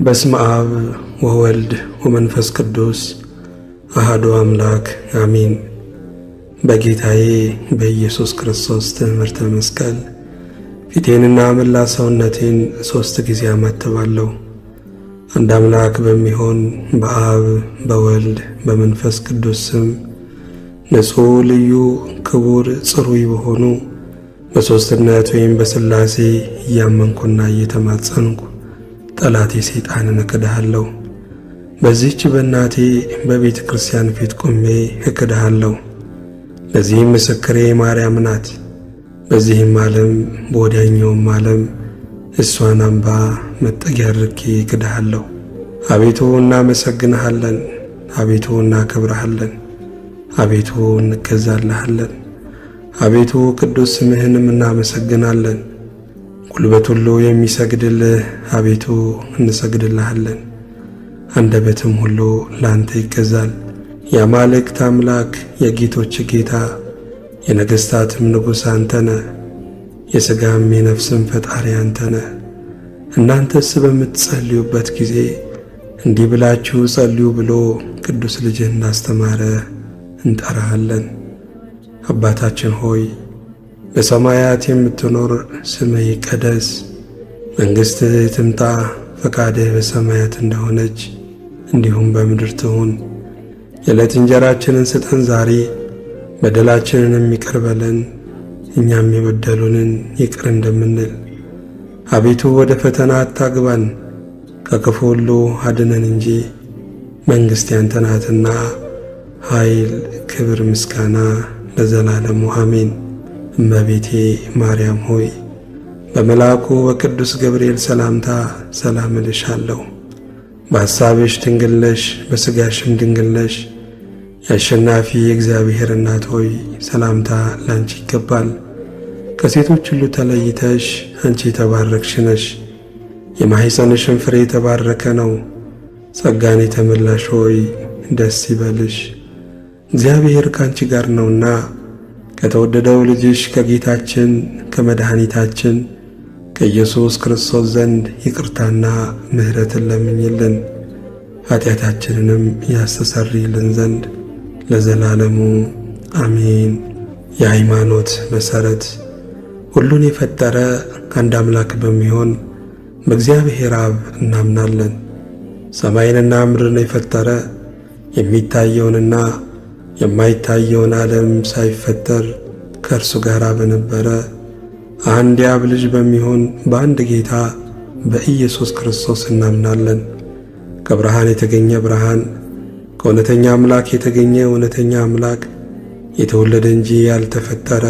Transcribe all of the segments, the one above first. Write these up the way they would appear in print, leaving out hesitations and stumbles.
በስመ አብ ወወልድ ወመንፈስ ቅዱስ አሐዱ አምላክ አሜን። በጌታዬ በኢየሱስ ክርስቶስ ትምህርተ መስቀል ፊቴንና መላ ሰውነቴን 3 ጊዜ አማትባለሁ። አንድ አምላክ በሚሆን በአብ በወልድ በመንፈስ ቅዱስ ስም ንጹሕ ልዩ ክቡር ጽሩይ በሆኑ በሦስትነት ወይም በሥላሴ እያመንኩና እየተማጸንኩ ጠላቴ ሰይጣንን እክድሃለሁ። በዚህች በእናቴ በቤተ ክርስቲያን ፊት ቆሜ እክድሃለሁ። ለዚህም ምስክሬ ማርያም ናት። በዚህም ዓለም በወዲያኛውም ዓለም እሷን አምባ መጠጊያ አድርጌ እክድሃለሁ። አቤቱ እናመሰግንሃለን፣ አቤቱ እናከብረሃለን፣ አቤቱ እንገዛልሃለን፣ አቤቱ ቅዱስ ስምህንም እናመሰግናለን። ጉልበት ሁሉ የሚሰግድልህ አቤቱ እንሰግድልሃለን። አንደበትም ሁሉ ላንተ ይገዛል። የአማልክት አምላክ የጌቶች ጌታ የነገሥታትም ንጉሥ አንተነ፣ የሥጋም የነፍስም ፈጣሪ አንተነ። እናንተስ በምትጸልዩበት ጊዜ እንዲህ ብላችሁ ጸልዩ ብሎ ቅዱስ ልጅህ እንዳስተማረ እንጠራሃለን። አባታችን ሆይ በሰማያት የምትኖር ስምህ ይቀደስ፣ መንግሥትህ ትምጣ፣ ፈቃድህ በሰማያት እንደሆነች እንዲሁም በምድር ትሁን። የዕለት እንጀራችንን ስጠን ዛሬ፣ በደላችንን ይቅር በለን እኛም የበደሉንን ይቅር እንደምንል። አቤቱ ወደ ፈተና አታግባን፣ ከክፉ ሁሉ አድነን እንጂ መንግሥት ያንተ ናትና ኃይል፣ ክብር፣ ምስጋና ለዘላለሙ አሜን። እመቤቴ ማርያም ሆይ በመልአኩ በቅዱስ ገብርኤል ሰላምታ ሰላም እልሻለሁ። በሐሳብሽ ድንግል ነሽ፣ በሥጋሽም ድንግል ነሽ። የአሸናፊ የእግዚአብሔር እናት ሆይ ሰላምታ ላንቺ ይገባል። ከሴቶች ሁሉ ተለይተሽ አንቺ የተባረክሽ ነሽ፣ የማኅፀንሽም ፍሬ የተባረከ ነው። ጸጋን የተመላሽ ሆይ ደስ ይበልሽ፣ እግዚአብሔር ካንቺ ጋር ነውና ከተወደደው ልጅሽ ከጌታችን ከመድኃኒታችን ከኢየሱስ ክርስቶስ ዘንድ ይቅርታና ምሕረትን ለምኝልን ኃጢአታችንንም ያስተሰርይልን ዘንድ ለዘላለሙ አሜን። የሃይማኖት መሠረት ሁሉን የፈጠረ አንድ አምላክ በሚሆን በእግዚአብሔር አብ እናምናለን። ሰማይንና ምድርን የፈጠረ የሚታየውንና የማይታየውን ዓለም ሳይፈጠር ከእርሱ ጋር በነበረ አንድ የአብ ልጅ በሚሆን በአንድ ጌታ በኢየሱስ ክርስቶስ እናምናለን። ከብርሃን የተገኘ ብርሃን፣ ከእውነተኛ አምላክ የተገኘ እውነተኛ አምላክ፣ የተወለደ እንጂ ያልተፈጠረ፣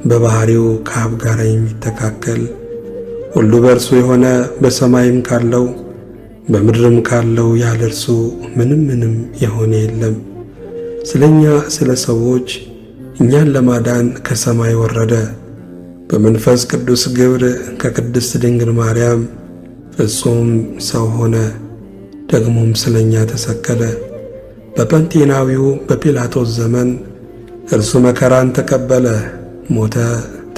በባሕሪው ከአብ ጋር የሚተካከል፣ ሁሉ በእርሱ የሆነ፣ በሰማይም ካለው በምድርም ካለው ያለ እርሱ ምንም የሆነ የለም። ስለ እኛ ስለ ሰዎች እኛን ለማዳን ከሰማይ ወረደ። በመንፈስ ቅዱስ ግብር ከቅድስት ድንግል ማርያም ፍጹም ሰው ሆነ። ደግሞም ስለ እኛ ተሰቀለ። በጴንጤናዊው በጲላጦስ ዘመን እርሱ መከራን ተቀበለ፣ ሞተ፣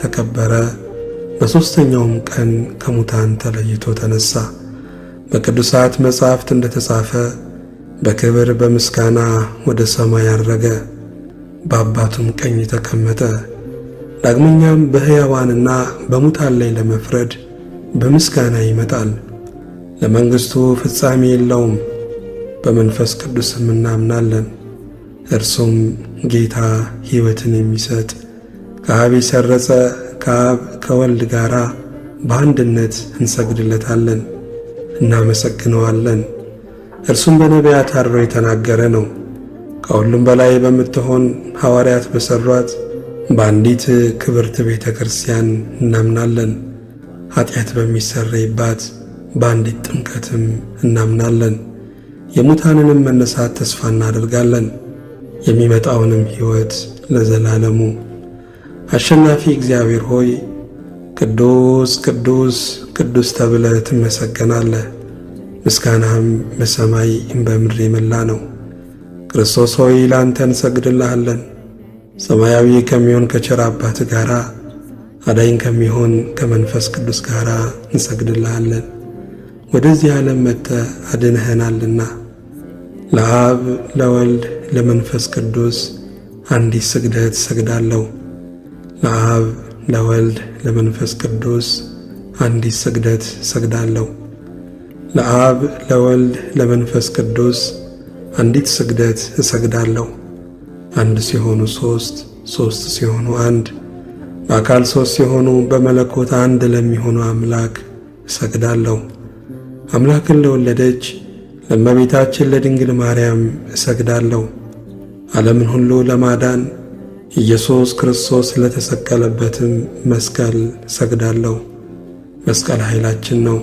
ተቀበረ። በሦስተኛውም ቀን ከሙታን ተለይቶ ተነሣ። በቅዱሳት መጻሕፍት እንደተጻፈ በክብር በምስጋና ወደ ሰማይ አረገ፣ በአባቱም ቀኝ ተቀመጠ። ዳግመኛም በሕያዋንና በሙታን ላይ ለመፍረድ በምስጋና ይመጣል። ለመንግሥቱ ፍጻሜ የለውም። በመንፈስ ቅዱስም እናምናለን። እርሱም ጌታ ሕይወትን የሚሰጥ ከአብ የሠረጸ ከአብ ከወልድ ጋር በአንድነት እንሰግድለታለን፣ እናመሰግነዋለን። እርሱም በነቢያት አድሮ የተናገረ ነው። ከሁሉም በላይ በምትሆን ሐዋርያት በሠሯት በአንዲት ክብርት ቤተ ክርስቲያን እናምናለን። ኀጢአት በሚሰረይባት በአንዲት ጥምቀትም እናምናለን። የሙታንንም መነሳት ተስፋ እናደርጋለን፣ የሚመጣውንም ሕይወት ለዘላለሙ። አሸናፊ እግዚአብሔር ሆይ ቅዱስ ቅዱስ ቅዱስ ተብለህ ትመሰገናለህ። ምስጋናህም በሰማይ በምድር የመላ ነው። ክርስቶስ ሆይ ለአንተ እንሰግድልሃለን። ሰማያዊ ከሚሆን ከቸር አባት ጋር አዳኝ ከሚሆን ከመንፈስ ቅዱስ ጋር እንሰግድልሃለን። ወደዚህ ዓለም መጥተህ አድነኸናልና። ለአብ ለወልድ ለመንፈስ ቅዱስ አንዲት ስግደት እሰግዳለሁ። ለአብ ለወልድ ለመንፈስ ቅዱስ አንዲት ስግደት እሰግዳለሁ። ለአብ ለወልድ ለመንፈስ ቅዱስ አንዲት ስግደት እሰግዳለሁ። አንድ ሲሆኑ ሦስት፣ ሦስት ሲሆኑ አንድ፣ በአካል ሦስት ሲሆኑ በመለኮት አንድ ለሚሆኑ አምላክ እሰግዳለሁ። አምላክን ለወለደች ለእመቤታችን ለድንግል ማርያም እሰግዳለሁ። ዓለምን ሁሉ ለማዳን ኢየሱስ ክርስቶስ ለተሰቀለበትም መስቀል እሰግዳለሁ። መስቀል ኃይላችን ነው።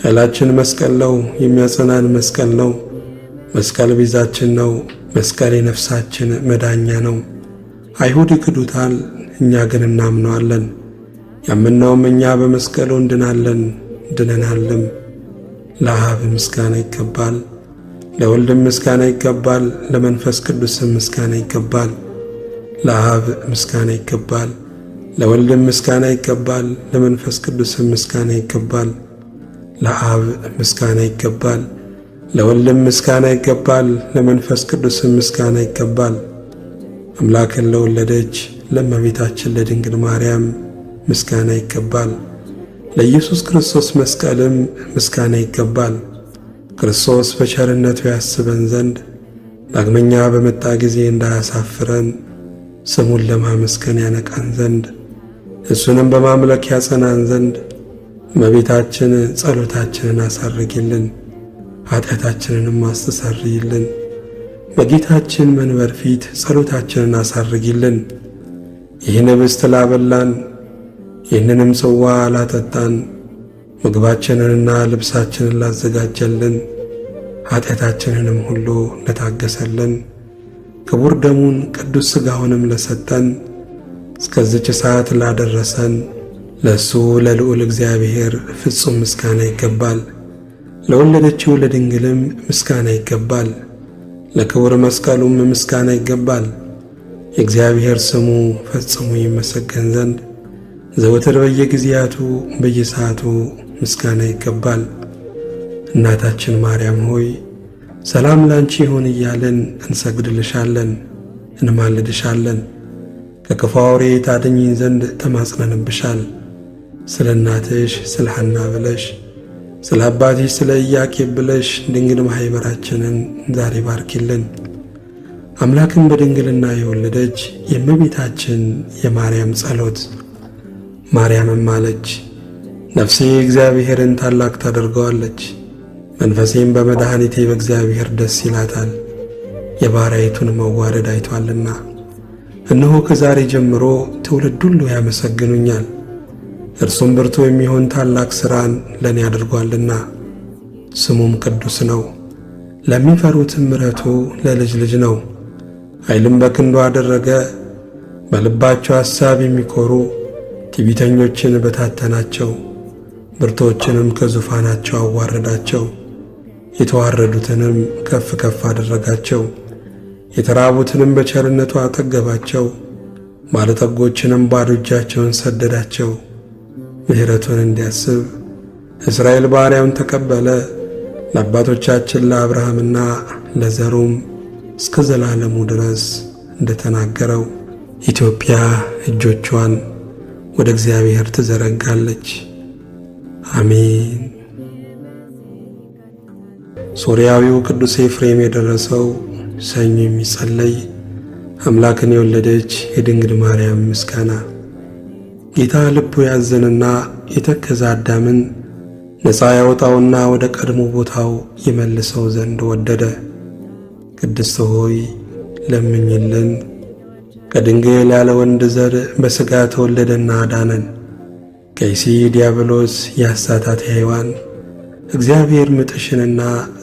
ኃይላችን መስቀል ነው። የሚያጸናን መስቀል ነው። መስቀል ቤዛችን ነው። መስቀል የነፍሳችን መዳኛ ነው። አይሁድ ይክዱታል፣ እኛ ግን እናምነዋለን። ያመናውም እኛ በመስቀሉ እንድናለን፣ ድነናልም። ለአብ ምስጋና ይገባል፣ ለወልድም ምስጋና ይገባል፣ ለመንፈስ ቅዱስም ምስጋና ይገባል። ለአብ ምስጋና ይገባል፣ ለወልድም ምስጋና ይገባል፣ ለመንፈስ ቅዱስም ምስጋና ይገባል። ለአብ ምስጋና ይገባል፣ ለወልድም ምስጋና ይገባል፣ ለመንፈስ ቅዱስም ምስጋና ይገባል። አምላክን ለወለደች ለእመቤታችን ለድንግል ማርያም ምስጋና ይገባል። ለኢየሱስ ክርስቶስ መስቀልም ምስጋና ይገባል። ክርስቶስ በቸርነቱ ያስበን ዘንድ ዳግመኛ በመጣ ጊዜ እንዳያሳፍረን ስሙን ለማመስገን ያነቃን ዘንድ እሱንም በማምለክ ያጸናን ዘንድ እመቤታችን ጸሎታችንን አሳርጊልን፣ ኃጢአታችንንም አስተሰርይልን። በጌታችን መንበር ፊት ጸሎታችንን አሳርጊልን። ይህን ኅብስት ላበላን፣ ይህንንም ጽዋ ላጠጣን፣ ምግባችንንና ልብሳችንን ላዘጋጀልን፣ ኃጢአታችንንም ሁሉ ለታገሰልን፣ ክቡር ደሙን ቅዱስ ሥጋውንም ለሰጠን፣ እስከዚች ሰዓት ላደረሰን ለእሱ ለልዑል እግዚአብሔር ፍጹም ምስጋና ይገባል። ለወለደችው ለድንግልም ምስጋና ይገባል። ለክቡር መስቀሉም ምስጋና ይገባል። የእግዚአብሔር ስሙ ፈጽሞ ይመሰገን ዘንድ ዘወትር በየጊዜያቱ በየሰዓቱ ምስጋና ይገባል። እናታችን ማርያም ሆይ ሰላም ላንቺ ይሁን እያልን እንሰግድልሻለን፣ እንማልድሻለን። ከክፉ አውሬ ታድኚን ዘንድ ተማጽነንብሻል። ስለ እናትሽ ስለ ሐና ብለሽ፣ ስለ አባትሽ ስለ ኢያቄም ብለሽ ድንግል ማኅበራችንን ዛሬ ባርኪልን። አምላክን በድንግልና የወለደች የእመቤታችን የማርያም ጸሎት። ማርያምም አለች፣ ነፍሴ እግዚአብሔርን ታላቅ ታደርገዋለች፣ መንፈሴም በመድኃኒቴ በእግዚአብሔር ደስ ይላታል፣ የባሪያይቱን መዋረድ አይቶአልና። እነሆ ከዛሬ ጀምሮ ትውልድ ሁሉ ያመሰግኑኛል፣ እርሱም ብርቱ የሚሆን ታላቅ ሥራን ለእኔ አድርጓልና። ስሙም ቅዱስ ነው፣ ለሚፈሩትም ምሕረቱ ለልጅ ልጅ ነው። ኃይልም በክንዱ አደረገ፣ በልባቸው ሐሳብ የሚኮሩ ትዕቢተኞችን በታተናቸው፣ ብርቶችንም ከዙፋናቸው አዋረዳቸው። የተዋረዱትንም ከፍ ከፍ አደረጋቸው፣ የተራቡትንም በቸርነቱ አጠገባቸው፣ ባለጠጎችንም ባዶ እጃቸውን ሰደዳቸው። ምሕረቱን እንዲያስብ እስራኤል ባሪያውን ተቀበለ፣ ለአባቶቻችን ለአብርሃምና ለዘሩም እስከ ዘላለሙ ድረስ እንደተናገረው። ኢትዮጵያ እጆቿን ወደ እግዚአብሔር ትዘረጋለች። አሜን። ሶርያዊው ቅዱስ ኤፍሬም የደረሰው ሰኞ የሚጸለይ አምላክን የወለደች የድንግል ማርያም ምስጋና። ጌታ ልቡ ያዘንና የተከዘ አዳምን ነፃ ያወጣውና ወደ ቀድሞ ቦታው ይመልሰው ዘንድ ወደደ። ቅድስት ሆይ ለምኝልን። ከድንግል ያለ ወንድ ዘር በሥጋ ተወለደና አዳነን። ከይሲ ዲያብሎስ ያሳታት ሔዋን እግዚአብሔር ምጥሽንና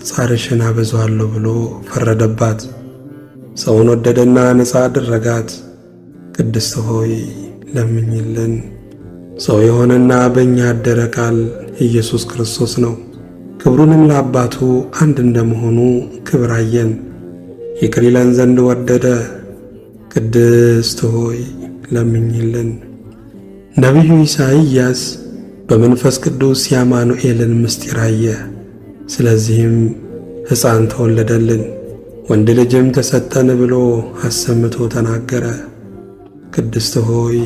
ጻርሽን አበዛዋለሁ ብሎ ፈረደባት። ሰውን ወደደና ነፃ አደረጋት። ቅድስት ሆይ ለምኝልን። ሰው የሆነና በእኛ ያደረ ቃል ኢየሱስ ክርስቶስ ነው። ክብሩንም ለአባቱ አንድ እንደመሆኑ ክብር አየን፣ ይቅር ይለን ዘንድ ወደደ። ቅድስት ሆይ ለምኝልን። ነቢዩ ኢሳይያስ በመንፈስ ቅዱስ የአማኑኤልን ምስጢር አየ። ስለዚህም ሕፃን ተወለደልን፣ ወንድ ልጅም ተሰጠን ብሎ አሰምቶ ተናገረ። ቅድስት ሆይ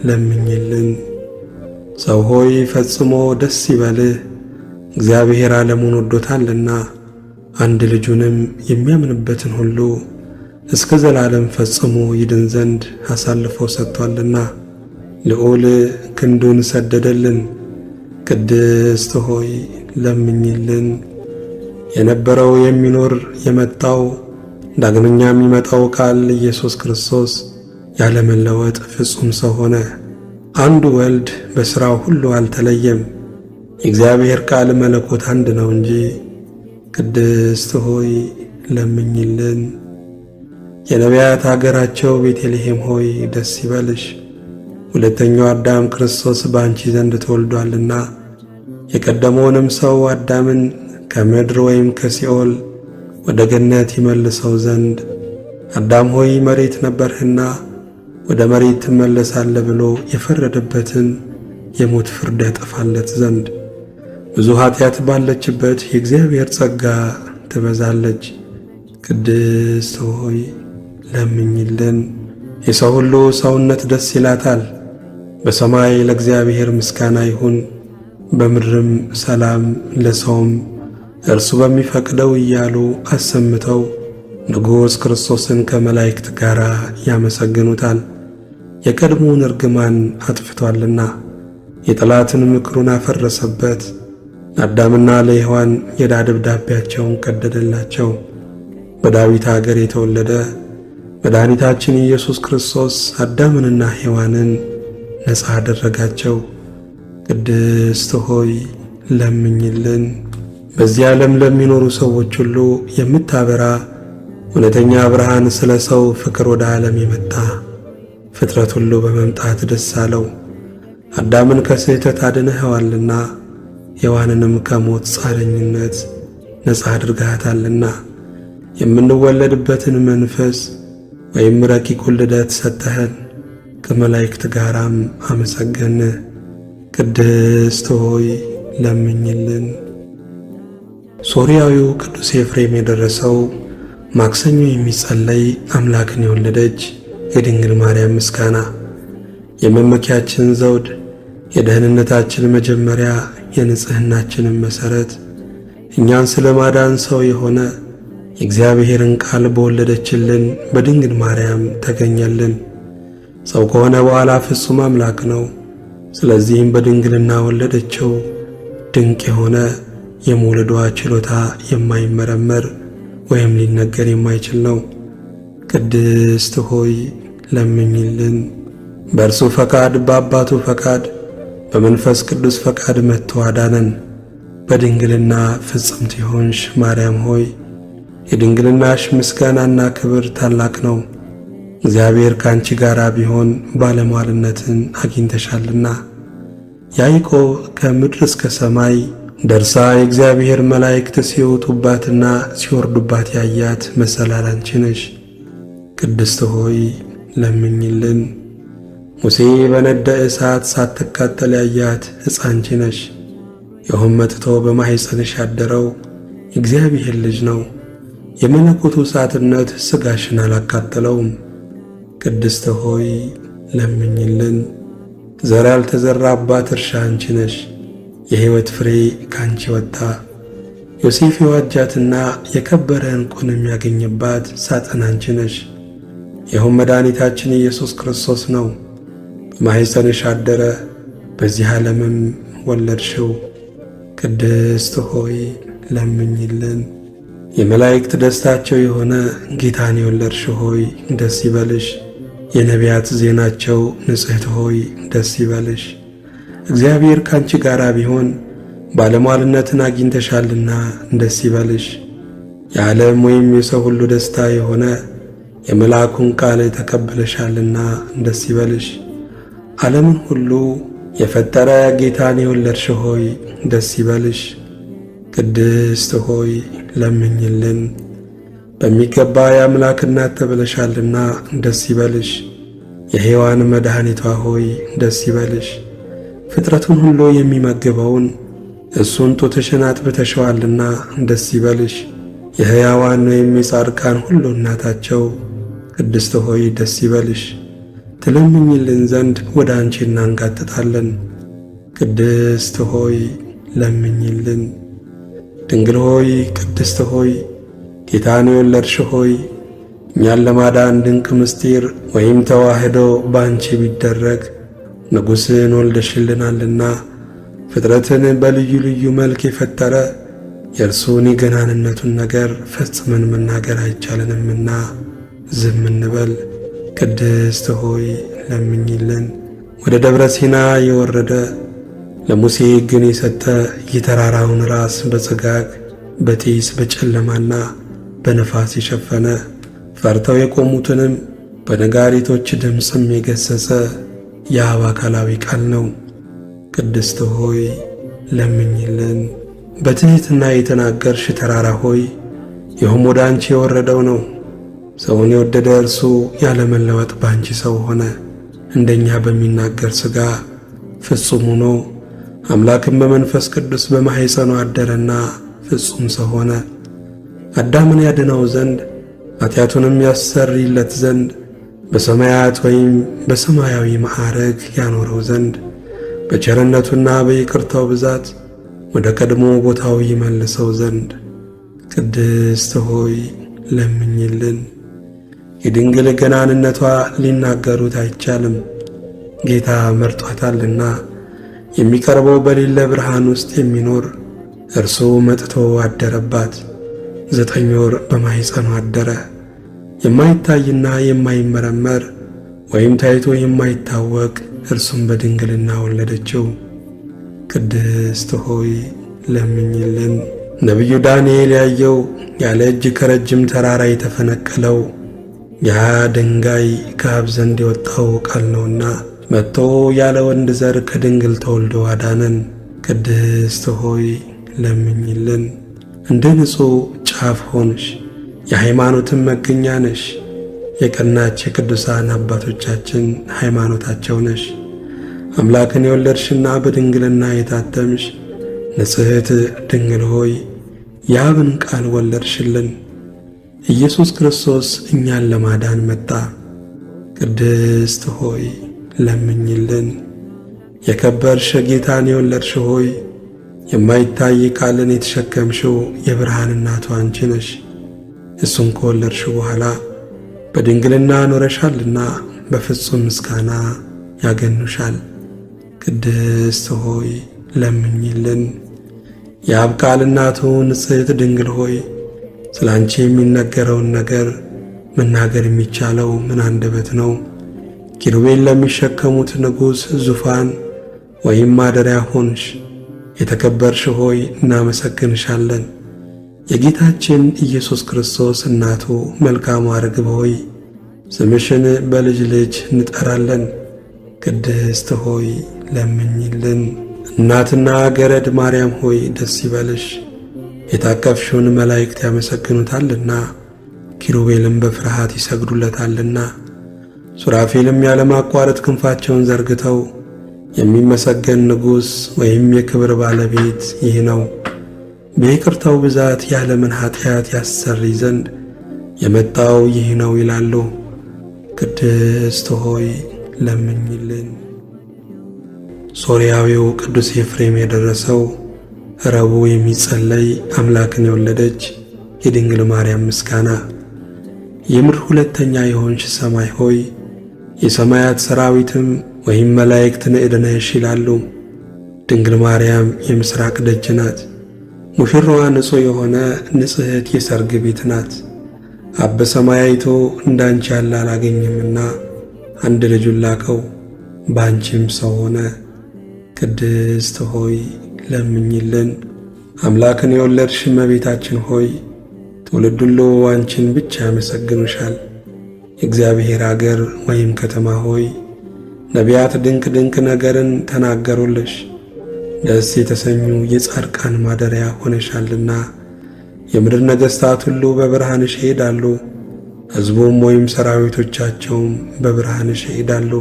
ለምኝልን። ሰው ሆይ ፈጽሞ ደስ ይበልህ፣ እግዚአብሔር ዓለሙን ወዶታልና አንድ ልጁንም የሚያምንበትን ሁሉ እስከ ዘላለም ፈጽሞ ይድን ዘንድ አሳልፎ ሰጥቷልና። ልዑል ክንዱን ሰደደልን። ቅድስት ሆይ ለምኝልን። የነበረው የሚኖር የመጣው ዳግመኛ የሚመጣው ቃል ኢየሱስ ክርስቶስ ያለመለወጥ ፍጹም ሰው ሆነ። አንዱ ወልድ በሥራው ሁሉ አልተለየም። የእግዚአብሔር ቃል መለኮት አንድ ነው እንጂ። ቅድስት ሆይ ለምኝልን። የነቢያት አገራቸው ቤተልሔም ሆይ ደስ ይበልሽ፣ ሁለተኛው አዳም ክርስቶስ በአንቺ ዘንድ ተወልዷልና የቀደመውንም ሰው አዳምን ከምድር ወይም ከሲኦል ወደ ገነት ይመልሰው ዘንድ አዳም ሆይ መሬት ነበርህና ወደ መሬት ትመለሳለህ ብሎ የፈረደበትን የሞት ፍርድ ያጠፋለት ዘንድ ብዙ ኃጢአት ባለችበት የእግዚአብሔር ጸጋ ትበዛለች። ቅድስት ሆይ ለምኝልን። የሰው ሁሉ ሰውነት ደስ ይላታል። በሰማይ ለእግዚአብሔር ምስጋና ይሁን፣ በምድርም ሰላም ለሰውም እርሱ በሚፈቅደው እያሉ አሰምተው ንጉሥ ክርስቶስን ከመላእክት ጋር ያመሰግኑታል። የቀድሞውን እርግማን አጥፍቷልና የጠላትን ምክሩን አፈረሰበት። ለአዳምና ለሔዋን የዕዳ ደብዳቤያቸውን ቀደደላቸው። በዳዊት አገር የተወለደ መድኃኒታችን ኢየሱስ ክርስቶስ አዳምንና ሔዋንን ነፃ አደረጋቸው። ቅድስት ሆይ ለምኝልን። በዚህ ዓለም ለሚኖሩ ሰዎች ሁሉ የምታበራ እውነተኛ ብርሃን፣ ስለ ሰው ፍቅር ወደ ዓለም የመጣ ፍጥረት ሁሉ በመምጣት ደስ አለው። አዳምን ከስህተት አድነኸዋልና ሔዋንንም ከሞት ጻረኝነት ነፃ አድርጋታልና የምንወለድበትን መንፈስ ወይም ረቂቁን ልደት ሰጠኸን። ከመላእክት ጋራም አመሰገን። ቅድስት ሆይ ለምኝልን። ሶርያዊው ቅዱስ ኤፍሬም የደረሰው ማክሰኞ የሚጸለይ አምላክን የወለደች የድንግል ማርያም ምስጋና። የመመኪያችን ዘውድ፣ የደህንነታችን መጀመሪያ፣ የንጽሕናችንን መሠረት፣ እኛን ስለ ማዳን ሰው የሆነ የእግዚአብሔርን ቃል በወለደችልን በድንግል ማርያም ተገኘልን። ሰው ከሆነ በኋላ ፍጹም አምላክ ነው። ስለዚህም በድንግልና ወለደችው። ድንቅ የሆነ የመውለዷ ችሎታ የማይመረመር ወይም ሊነገር የማይችል ነው። ቅድስት ሆይ ለምኝልን። በእርሱ ፈቃድ በአባቱ ፈቃድ በመንፈስ ቅዱስ ፈቃድ መጥቶ አዳነን። በድንግልና ፍጽምት የሆንሽ ማርያም ሆይ የድንግልናሽ ምስጋናና ክብር ታላቅ ነው። እግዚአብሔር ከአንቺ ጋር ቢሆን ባለሟልነትን አግኝተሻልና። ያዕቆብ ከምድር እስከ ሰማይ ደርሳ የእግዚአብሔር መላእክት ሲወጡባትና ሲወርዱባት ያያት መሰላል አንቺ ነሽ። ቅድስት ሆይ ለምኝልን። ሙሴ በነደ እሳት ሳትቃጠል ያያት ሕፃን አንቺ ነሽ። ይኸውም መጥቶ በማኅፀንሽ ያደረው የእግዚአብሔር ልጅ ነው። የመለኮቱ እሳትነት ሥጋሽን አላቃጠለውም። ቅድስት ሆይ ለምኝልን። ዘር ያልተዘራባት እርሻ አንቺ ነሽ። የሕይወት ፍሬ ካንቺ ወጣ። ዮሴፍ የዋጃትና የከበረ ዕንቁን የሚያገኝባት ሳጥን አንቺ ነሽ። ይኸውም መድኃኒታችን ኢየሱስ ክርስቶስ ነው። በማኅፀንሽ አደረ፣ በዚህ ዓለምም ወለድሽው። ቅድስት ሆይ ለምኝልን። የመላእክት ደስታቸው የሆነ ጌታን የወለድሽ ሆይ ደስ ይበልሽ። የነቢያት ዜናቸው ንጽሕት ሆይ ደስ ይበልሽ። እግዚአብሔር ካንቺ ጋር ቢሆን ባለሟልነትን አግኝተሻልና ደስ ይበልሽ። የዓለም ወይም የሰው ሁሉ ደስታ የሆነ የመልአኩን ቃል ተቀብለሻልና ደስ ይበልሽ። ዓለምን ሁሉ የፈጠረ ጌታን የወለድሽ ሆይ ደስ ይበልሽ። ቅድስት ሆይ ለምኝልን። በሚገባ የአምላክ እናት ተብለሻልና ደስ ይበልሽ። የሔዋን መድኃኒቷ ሆይ ደስ ይበልሽ። ፍጥረቱን ሁሉ የሚመግበውን እሱን ጡትሽን አጥብተሽዋልና ደስ ይበልሽ። የሕያዋን ወይም የጻድቃን ሁሉ እናታቸው ቅድስት ሆይ ደስ ይበልሽ። ትለምኝልን ዘንድ ወደ አንቺ እናንጋጥጣለን። ቅድስት ሆይ ለምኝልን። ድንግል ሆይ ቅድስት ሆይ ጌታን የወለድሽ ሆይ እኛን ለማዳን ድንቅ ምስጢር ወይም ተዋህዶ በአንቺ ቢደረግ ንጉሥን ወልደሽልናልና ፍጥረትን በልዩ ልዩ መልክ የፈጠረ የእርሱን የገናንነቱን ነገር ፈጽመን መናገር አይቻለንምና ዝም እንበል። ቅድስት ሆይ ለምኝልን። ወደ ደብረ ሲና የወረደ ለሙሴ ሕግን የሰጠ የተራራውን ራስ በጽጋግ በጢስ በጨለማና በነፋስ የሸፈነ ፈርተው የቆሙትንም በነጋሪቶች ድምፅም የገሰጸ የአብ አካላዊ ቃል ነው። ቅድስት ሆይ ለምኝልን። በትሕትና የተናገርሽ ተራራ ሆይ ይህም ወደ አንቺ የወረደው ነው። ሰውን የወደደ እርሱ ያለመለወጥ ባንቺ ሰው ሆነ። እንደኛ በሚናገር ሥጋ ፍጹም ሆኖ አምላክም በመንፈስ ቅዱስ በማኅፀኑ አደረና ፍጹም ሰው ሆነ። አዳምን ያድነው ዘንድ ኃጢአቱንም ያሰርይለት ዘንድ በሰማያት ወይም በሰማያዊ ማዕረግ ያኖረው ዘንድ በቸርነቱና በይቅርታው ብዛት ወደ ቀድሞ ቦታው ይመልሰው ዘንድ ቅድስት ሆይ ለምኝልን። የድንግል ገናንነቷ ሊናገሩት አይቻልም። ጌታ መርጧታልና የሚቀርበው በሌለ ብርሃን ውስጥ የሚኖር እርሱ መጥቶ አደረባት። 9 ወር በማኅፀኗ አደረ። የማይታይና የማይመረመር ወይም ታይቶ የማይታወቅ እርሱም በድንግልና ወለደችው። ቅድስት ሆይ ለምኝልን። ነቢዩ ዳንኤል ያየው ያለ እጅ ከረጅም ተራራ የተፈነቀለው ያ ድንጋይ ከአብ ዘንድ የወጣው ቃል ነውና መጥቶ ያለ ወንድ ዘር ከድንግል ተወልዶ አዳነን። ቅድስት ሆይ ለምኝልን። እንደ ንጹሕ ጫፍ ሆንሽ፣ የሃይማኖትን መገኛ ነሽ። የቀናች የቅዱሳን አባቶቻችን ሃይማኖታቸው ነሽ። አምላክን የወለድሽና በድንግልና የታተምሽ ንጽሕት ድንግል ሆይ የአብን ቃል ወለድሽልን። ኢየሱስ ክርስቶስ እኛን ለማዳን መጣ። ቅድስት ሆይ ለምኝልን። የከበርሽ ጌታን የወለድሽ ሆይ የማይታይ ቃልን የተሸከምሽው የብርሃን እናቱ አንቺ ነሽ። እሱን ከወለድሽ በኋላ በድንግልና ኖረሻልና በፍጹም ምስጋና ያገኑሻል። ቅድስት ሆይ ለምኝልን። የአብ ቃል እናቱ ንጽሕት ድንግል ሆይ ስለ አንቺ የሚነገረውን ነገር መናገር የሚቻለው ምን አንደበት ነው? ኪሩቤል ለሚሸከሙት ንጉሥ ዙፋን ወይም ማደሪያ ሆንሽ። የተከበርሽ ሆይ እናመሰግንሻለን። የጌታችን ኢየሱስ ክርስቶስ እናቱ መልካሟ ርግብ ሆይ ስምሽን በልጅ ልጅ እንጠራለን። ቅድስት ሆይ ለምኝልን። እናትና ገረድ ማርያም ሆይ ደስ ይበልሽ። የታቀፍሽውን መላእክት ያመሰግኑታልና ኪሩቤልም በፍርሃት ይሰግዱለታልና ሱራፌልም ያለማቋረጥ ክንፋቸውን ዘርግተው የሚመሰገን ንጉሥ ወይም የክብር ባለቤት ይህ ነው፣ በይቅርታው ብዛት የዓለምን ኃጢአት ያሰሪ ዘንድ የመጣው ይህ ነው ይላሉ። ቅድስት ሆይ ለምኝልን። ሶርያዊው ቅዱስ ኤፍሬም የደረሰው ረቡዕ የሚጸለይ አምላክን የወለደች የድንግል ማርያም ምስጋና። የምድር ሁለተኛ የሆንሽ ሰማይ ሆይ የሰማያት ሰራዊትም ወይም መላእክት ንዕድ ነሽ ይላሉ። ድንግል ማርያም የምስራቅ ደጅ ናት። ሙሽራዋ ንጹሕ የሆነ ንጽሕት የሰርግ ቤት ናት። አብ በሰማይ አይቶ እንዳንቺ ያለ አላገኘምና አንድ ልጁን ላከው፣ በአንቺም ሰው ሆነ። ቅድስት ሆይ ለምኝልን። አምላክን የወለድሽ እመቤታችን ሆይ ትውልድ ሁሉ አንቺን ብቻ ያመሰግኑሻል። የእግዚአብሔር አገር ወይም ከተማ ሆይ ነቢያት ድንቅ ድንቅ ነገርን ተናገሩልሽ። ደስ የተሰኙ የጻድቃን ማደሪያ ሆነሻልና የምድር ነገሥታት ሁሉ በብርሃንሽ ይሄዳሉ፣ ሕዝቡም ወይም ሰራዊቶቻቸውም በብርሃንሽ ይሄዳሉ።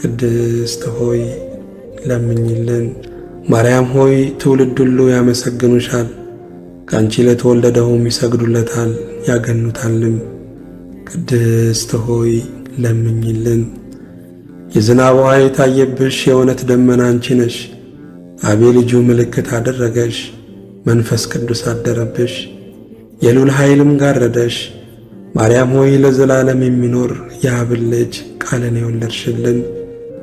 ቅድስት ሆይ ለምኝልን። ማርያም ሆይ ትውልድ ሁሉ ያመሰግኑሻል፣ ከአንቺ ለተወለደውም ይሰግዱለታል ያገኑታልም። ቅድስት ሆይ ለምኝልን። የዝናብ ውኃ የታየብሽ የእውነት ደመና አንቺ ነሽ። አብ የልጁ ምልክት አደረገሽ፣ መንፈስ ቅዱስ አደረብሽ፣ የልዑል ኃይልም ጋረደሽ። ማርያም ሆይ ለዘላለም የሚኖር የአብን ልጅ ቃልን የወለድሽልን፣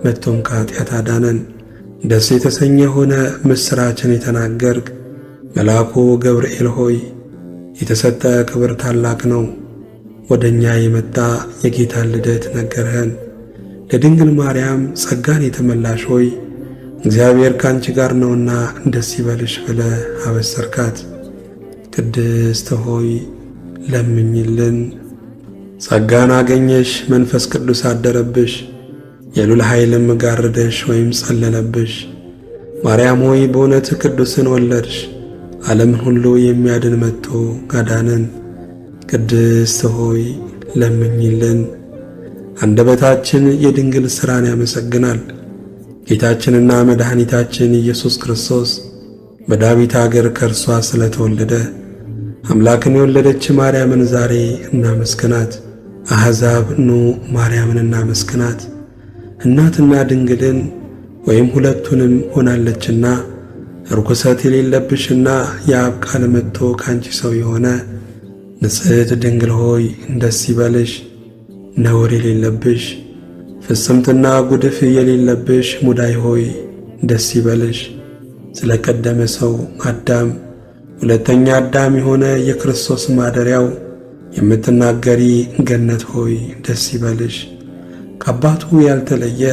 መጥቶም ከኃጢአት አዳነን። ደስ የተሰኘ ሆነ ምስራችን የተናገርክ መልአኩ ገብርኤል ሆይ የተሰጠ ክብር ታላቅ ነው። ወደኛ የመጣ የጌታን ልደት ነገርህን። ለድንግል ማርያም ጸጋን የተመላሽ ሆይ እግዚአብሔር ካንቺ ጋር ነውና ደስ ይበልሽ ብለ አበሰርካት። ቅድስት ሆይ ለምኝልን። ጸጋን አገኘሽ፣ መንፈስ ቅዱስ አደረብሽ፣ የልዑል ኃይልም ጋረደሽ ወይም ጸለለብሽ። ማርያም ሆይ በእውነት ቅዱስን ወለድሽ፣ ዓለምን ሁሉ የሚያድን መጥቶ አዳነን። ቅድስት ሆይ ለምኝልን። አንደበታችን የድንግል ሥራን ያመሰግናል። ጌታችንና መድኃኒታችን ኢየሱስ ክርስቶስ በዳዊት አገር ከእርሷ ስለተወለደ አምላክን የወለደች ማርያምን ዛሬ እናመስግናት። አሕዛብ ኑ ማርያምን እናመስግናት። እናትና ድንግልን ወይም ሁለቱንም ሆናለችና ርኩሰት የሌለብሽና የአብ ቃል መጥቶ ካንቺ ሰው የሆነ ንጽሕት ድንግል ሆይ ደስ ይበልሽ። ነውር የሌለብሽ ፍጽምትና ጉድፍ የሌለብሽ ሙዳይ ሆይ ደስ ይበልሽ። ስለ ቀደመ ሰው አዳም ሁለተኛ አዳም የሆነ የክርስቶስ ማደሪያው የምትናገሪ ገነት ሆይ ደስ ይበልሽ። ከአባቱ ያልተለየ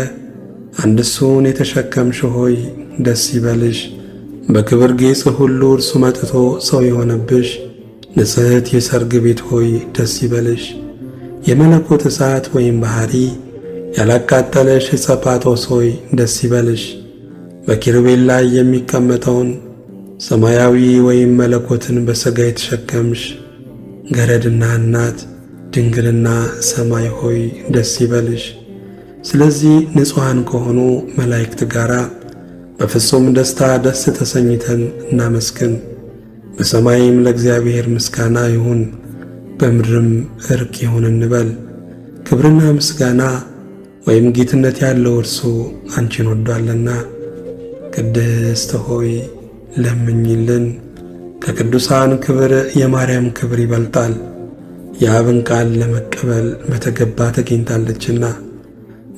አንድ እሱን የተሸከምሽ ሆይ ደስ ይበልሽ። በክብር ጌጽ ሁሉ እርሱ መጥቶ ሰው የሆነብሽ ንጽሕት የሰርግ ቤት ሆይ ደስ ይበልሽ። የመለኮት እሳት ወይም ባሕሪ ያላቃጠለሽ ዕፀ ጳጦስ ሆይ ደስ ይበልሽ። በኪሩቤል ላይ የሚቀመጠውን ሰማያዊ ወይም መለኮትን በሥጋ የተሸከምሽ ገረድና እናት ድንግልና ሰማይ ሆይ ደስ ይበልሽ። ስለዚህ ንጹሐን ከሆኑ መላእክት ጋር በፍጹም ደስታ ደስ ተሰኝተን እናመስግን። በሰማይም ለእግዚአብሔር ምስጋና ይሁን፣ በምድርም ዕርቅ ይሁን እንበል። ክብርና ምስጋና ወይም ጌትነት ያለው እርሱ አንቺን ወዷልና። ቅድስት ሆይ ለምኝልን። ከቅዱሳን ክብር የማርያም ክብር ይበልጣል። የአብን ቃል ለመቀበል በተገባ ተገኝታለችና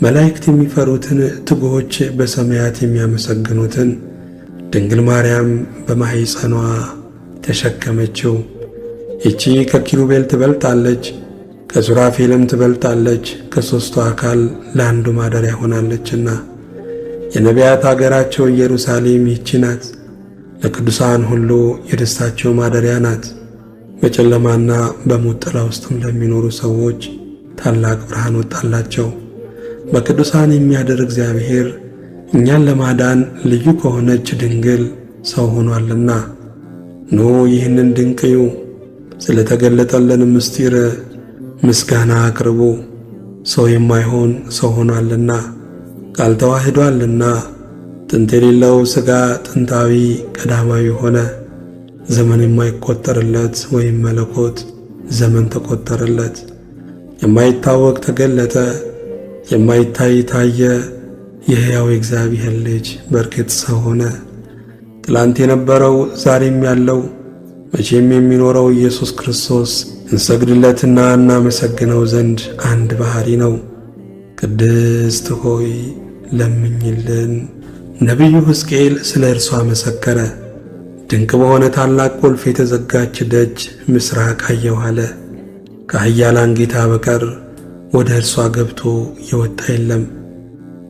መላእክት የሚፈሩትን ትጉሆች በሰማያት የሚያመሰግኑትን ድንግል ማርያም በማኅፀኗ ተሸከመችው። ይቺ ከኪሩቤል ትበልጣለች፣ ከሱራፌልም ትበልጣለች፣ ከሦስቱ አካል ለአንዱ ማደሪያ ሆናለችና። የነቢያት አገራቸው ኢየሩሳሌም ይቺ ናት፣ ለቅዱሳን ሁሉ የደስታቸው ማደሪያ ናት። በጨለማና በሞት ጥላ ውስጥም ለሚኖሩ ሰዎች ታላቅ ብርሃን ወጣላቸው። በቅዱሳን የሚያድር እግዚአብሔር እኛን ለማዳን ልዩ ከሆነች ድንግል ሰው ሆኗልና። ኑ ይህንን ድንቅ እዩ፣ ስለ ተገለጠልን ምስጢር ምስጋና አቅርቡ። ሰው የማይሆን ሰው ሆኗልና፣ ቃል ተዋህዷልና። ጥንት የሌለው ሥጋ ጥንታዊ ቀዳማዊ ሆነ። ዘመን የማይቆጠርለት ወይም መለኮት ዘመን ተቆጠረለት። የማይታወቅ ተገለጠ፣ የማይታይ ታየ። የሕያው እግዚአብሔር ልጅ በእርግጥ ሰው ሆነ። ትላንት የነበረው ዛሬም ያለው መቼም የሚኖረው ኢየሱስ ክርስቶስ እንሰግድለትና እናመሰግነው ዘንድ አንድ ባሕሪ ነው። ቅድስት ሆይ ለምኝልን። ነቢዩ ሕዝቅኤል ስለ እርሷ መሰከረ። ድንቅ በሆነ ታላቅ ቁልፍ የተዘጋች ደጅ ምስራቅ አየሁ አለ። ከኃያላን ጌታ በቀር ወደ እርሷ ገብቶ የወጣ የለም።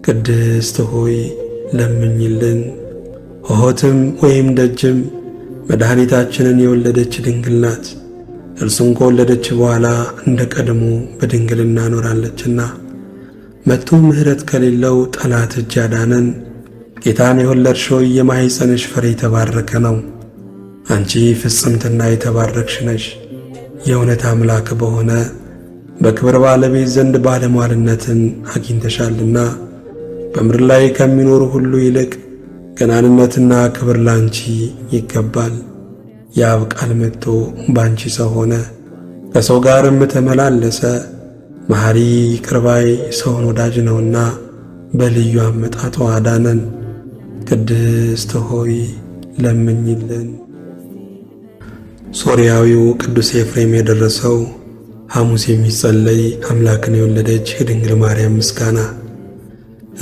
ቅድስት ሆይ ለምኝልን። ሆሆትም ወይም ደጅም መድኃኒታችንን የወለደች ድንግል ናት። እርሱን ከወለደች በኋላ እንደ ቀድሞ በድንግልና ኖራለችና መጥቶ ምሕረት ከሌለው ጠላት እጅ ያዳነን ጌታን የወለድሽው የማኅፀንሽ ፍሬ የተባረከ ነው። አንቺ ፍጽምትና የተባረክሽ ነሽ። የእውነት አምላክ በሆነ በክብር ባለቤት ዘንድ ባለሟልነትን አግኝተሻልና በምድር ላይ ከሚኖሩ ሁሉ ይልቅ ገናንነትና ክብር ላንቺ ይገባል። የአብ ቃል መጥቶ ባንቺ ሰው ሆነ፣ ከሰው ጋርም ተመላለሰ። መሐሪ ይቅር ባይ ሰውን ወዳጅ ነውና በልዩ አመጣጡ አዳነን። ቅድስት ሆይ ለምኝልን። ሶርያዊው ቅዱስ ኤፍሬም የደረሰው ሐሙስ የሚጸለይ አምላክን የወለደች የድንግል ማርያም ምስጋና።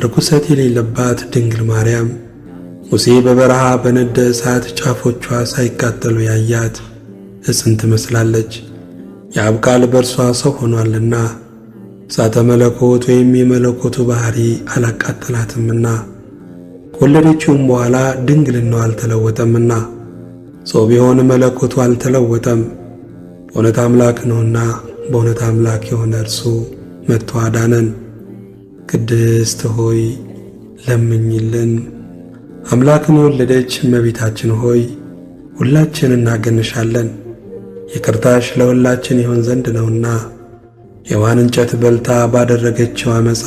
ርኩሰት የሌለባት ድንግል ማርያም ሙሴ በበረሃ በነደ እሳት ጫፎቿ ሳይቃጠሉ ያያት ዕፅን ትመስላለች። የአብ ቃል በእርሷ ሰው ሆኗልና እሳተ መለኮት ወይም የመለኮቱ ባሕሪ አላቃጠላትምና ከወለደችውም በኋላ ድንግልናው አልተለወጠምና ሰው ቢሆን መለኮቱ አልተለወጠም። በእውነት አምላክ ነውና በእውነት አምላክ የሆነ እርሱ መጥቶ አዳነን። ቅድስት ሆይ ለምኝልን። አምላክን የወለደች እመቤታችን ሆይ ሁላችን እናገንሻለን። ይቅርታሽ ለሁላችን ይሆን ዘንድ ነውና ሔዋን እንጨት በልታ ባደረገችው ዓመፃ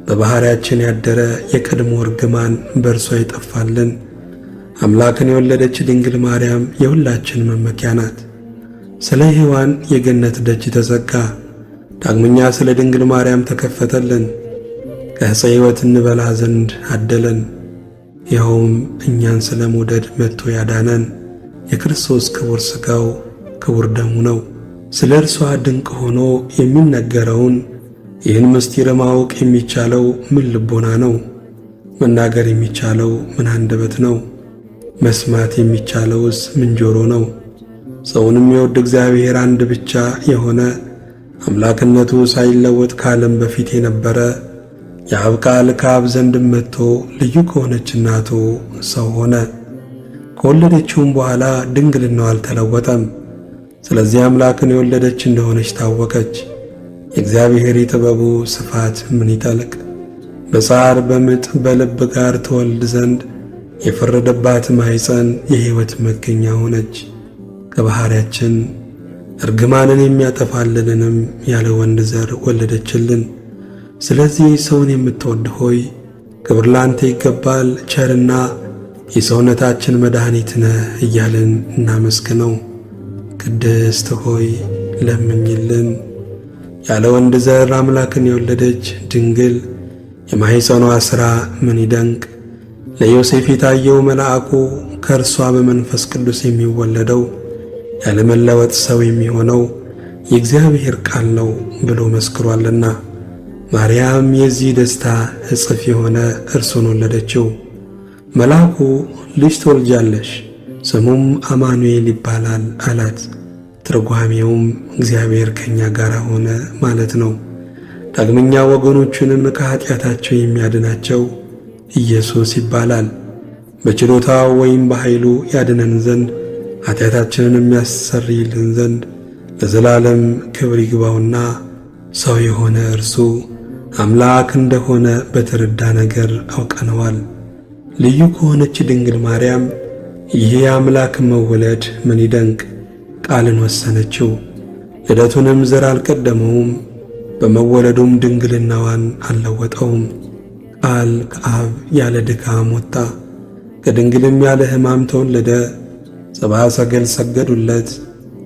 በባሕርያችን ያደረ የቀድሞ እርግማን በእርሷ ይጠፋልን። አምላክን የወለደች ድንግል ማርያም የሁላችን መመኪያ ናት። ስለ ሔዋን የገነት ደጅ ተዘጋ፣ ዳግመኛ ስለ ድንግል ማርያም ተከፈተልን። ከዕፀ ሕይወት እንበላ ዘንድ አደለን። ይኸውም እኛን ስለ መውደድ መጥቶ ያዳነን የክርስቶስ ክቡር ሥጋው ክቡር ደሙ ነው። ስለ እርሷ ድንቅ ሆኖ የሚነገረውን ይህን ምስጢር ማወቅ የሚቻለው ምን ልቦና ነው? መናገር የሚቻለው ምን አንደበት ነው? መስማት የሚቻለውስ ምን ጆሮ ነው? ሰውንም የወድ እግዚአብሔር አንድ ብቻ የሆነ አምላክነቱ ሳይለወጥ ከዓለም በፊት የነበረ የአብ ቃል ከአብ ዘንድም መጥቶ ልዩ ከሆነች እናቱ ሰው ሆነ። ከወለደችውም በኋላ ድንግልናው አልተለወጠም። ስለዚህ አምላክን የወለደች እንደሆነች ታወቀች። የእግዚአብሔር የጥበቡ ስፋት ምን ይጠልቅ! በጻር በምጥ በልብ ጋር ትወልድ ዘንድ የፈረደባት ማኅፀን የሕይወት መገኛ ሆነች። ከባሕርያችን እርግማንን የሚያጠፋልንንም ያለ ወንድ ዘር ወለደችልን። ስለዚህ ሰውን የምትወድ ሆይ ክብር ላንተ ይገባል። ቸርና የሰውነታችን መድኃኒት ነህ እያልን እናመስግነው። ቅድስት ሆይ ለምኝልን። ያለ ወንድ ዘር አምላክን የወለደች ድንግል የማኅፀኗ ሥራ ምን ይደንቅ! ለዮሴፍ የታየው መልአኩ ከእርሷ በመንፈስ ቅዱስ የሚወለደው ያለመለወጥ ሰው የሚሆነው የእግዚአብሔር ቃል ነው ብሎ መስክሯልና ማርያም የዚህ ደስታ እጽፍ የሆነ እርሱን ወለደችው። መልአኩ ልጅ ትወልጃለሽ፣ ስሙም አማኑኤል ይባላል አላት። ትርጓሜውም እግዚአብሔር ከእኛ ጋር ሆነ ማለት ነው። ዳግመኛ ወገኖቹንም ከኀጢአታቸው የሚያድናቸው ኢየሱስ ይባላል። በችሎታው ወይም በኃይሉ ያድነን ዘንድ ኀጢአታችንን የሚያሰርይልን ዘንድ ለዘላለም ክብር ይግባውና ሰው የሆነ እርሱ አምላክ እንደሆነ በተረዳ ነገር አውቀነዋል። ልዩ ከሆነች ድንግል ማርያም ይህ የአምላክ መወለድ ምን ይደንቅ! ቃልን ወሰነችው፣ ልደቱንም ዘር አልቀደመውም፣ በመወለዱም ድንግልናዋን አልለወጠውም። ቃል ከአብ ያለ ድካም ወጣ፣ ከድንግልም ያለ ሕማም ተወለደ። ሰብአ ሰገል ሰገዱለት፣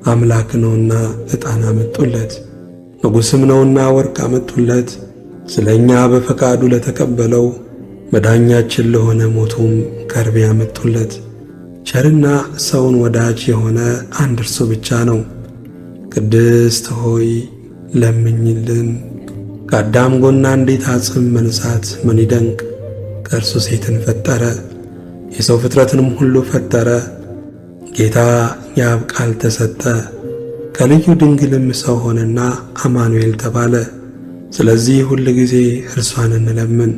አምላክ ነውና ዕጣን አመጡለት፣ ንጉሥም ነውና ወርቅ አመጡለት። ስለ እኛ በፈቃዱ ለተቀበለው መዳኛችን ለሆነ ሞቱም ከርቤ አመጡለት። ቸርና ሰውን ወዳጅ የሆነ አንድ እርሱ ብቻ ነው። ቅድስት ሆይ ለምኝልን። ከአዳም ጎና እንዴት አጽም መንሳት ምን ይደንቅ! ከእርሱ ሴትን ፈጠረ፣ የሰው ፍጥረትንም ሁሉ ፈጠረ። ጌታ የአብ ቃል ተሰጠ፣ ከልዩ ድንግልም ሰው ሆነና አማኑኤል ተባለ። ስለዚህ ሁል ጊዜ እርሷን እንለምን፣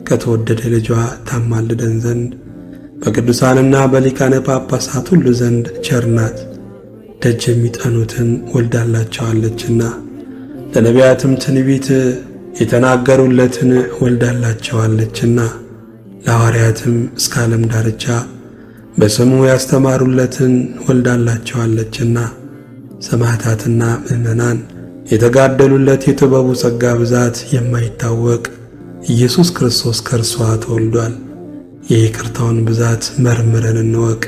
ከተወደደ ልጇ ታማልደን ዘንድ በቅዱሳንና በሊቃነ ጳጳሳት ሁሉ ዘንድ ቸርናት። ደጅ የሚጠኑትን ወልዳላቸዋለችና ለነቢያትም ትንቢት የተናገሩለትን ወልዳላቸዋለችና ለሐዋርያትም እስከ ዓለም ዳርቻ በስሙ ያስተማሩለትን ወልዳላቸዋለችና ሰማዕታትና ምእመናን የተጋደሉለት የጥበቡ ጸጋ ብዛት የማይታወቅ ኢየሱስ ክርስቶስ ከእርሷ ተወልዷል። የይቅርታውን ብዛት መርምረን እንወቅ፣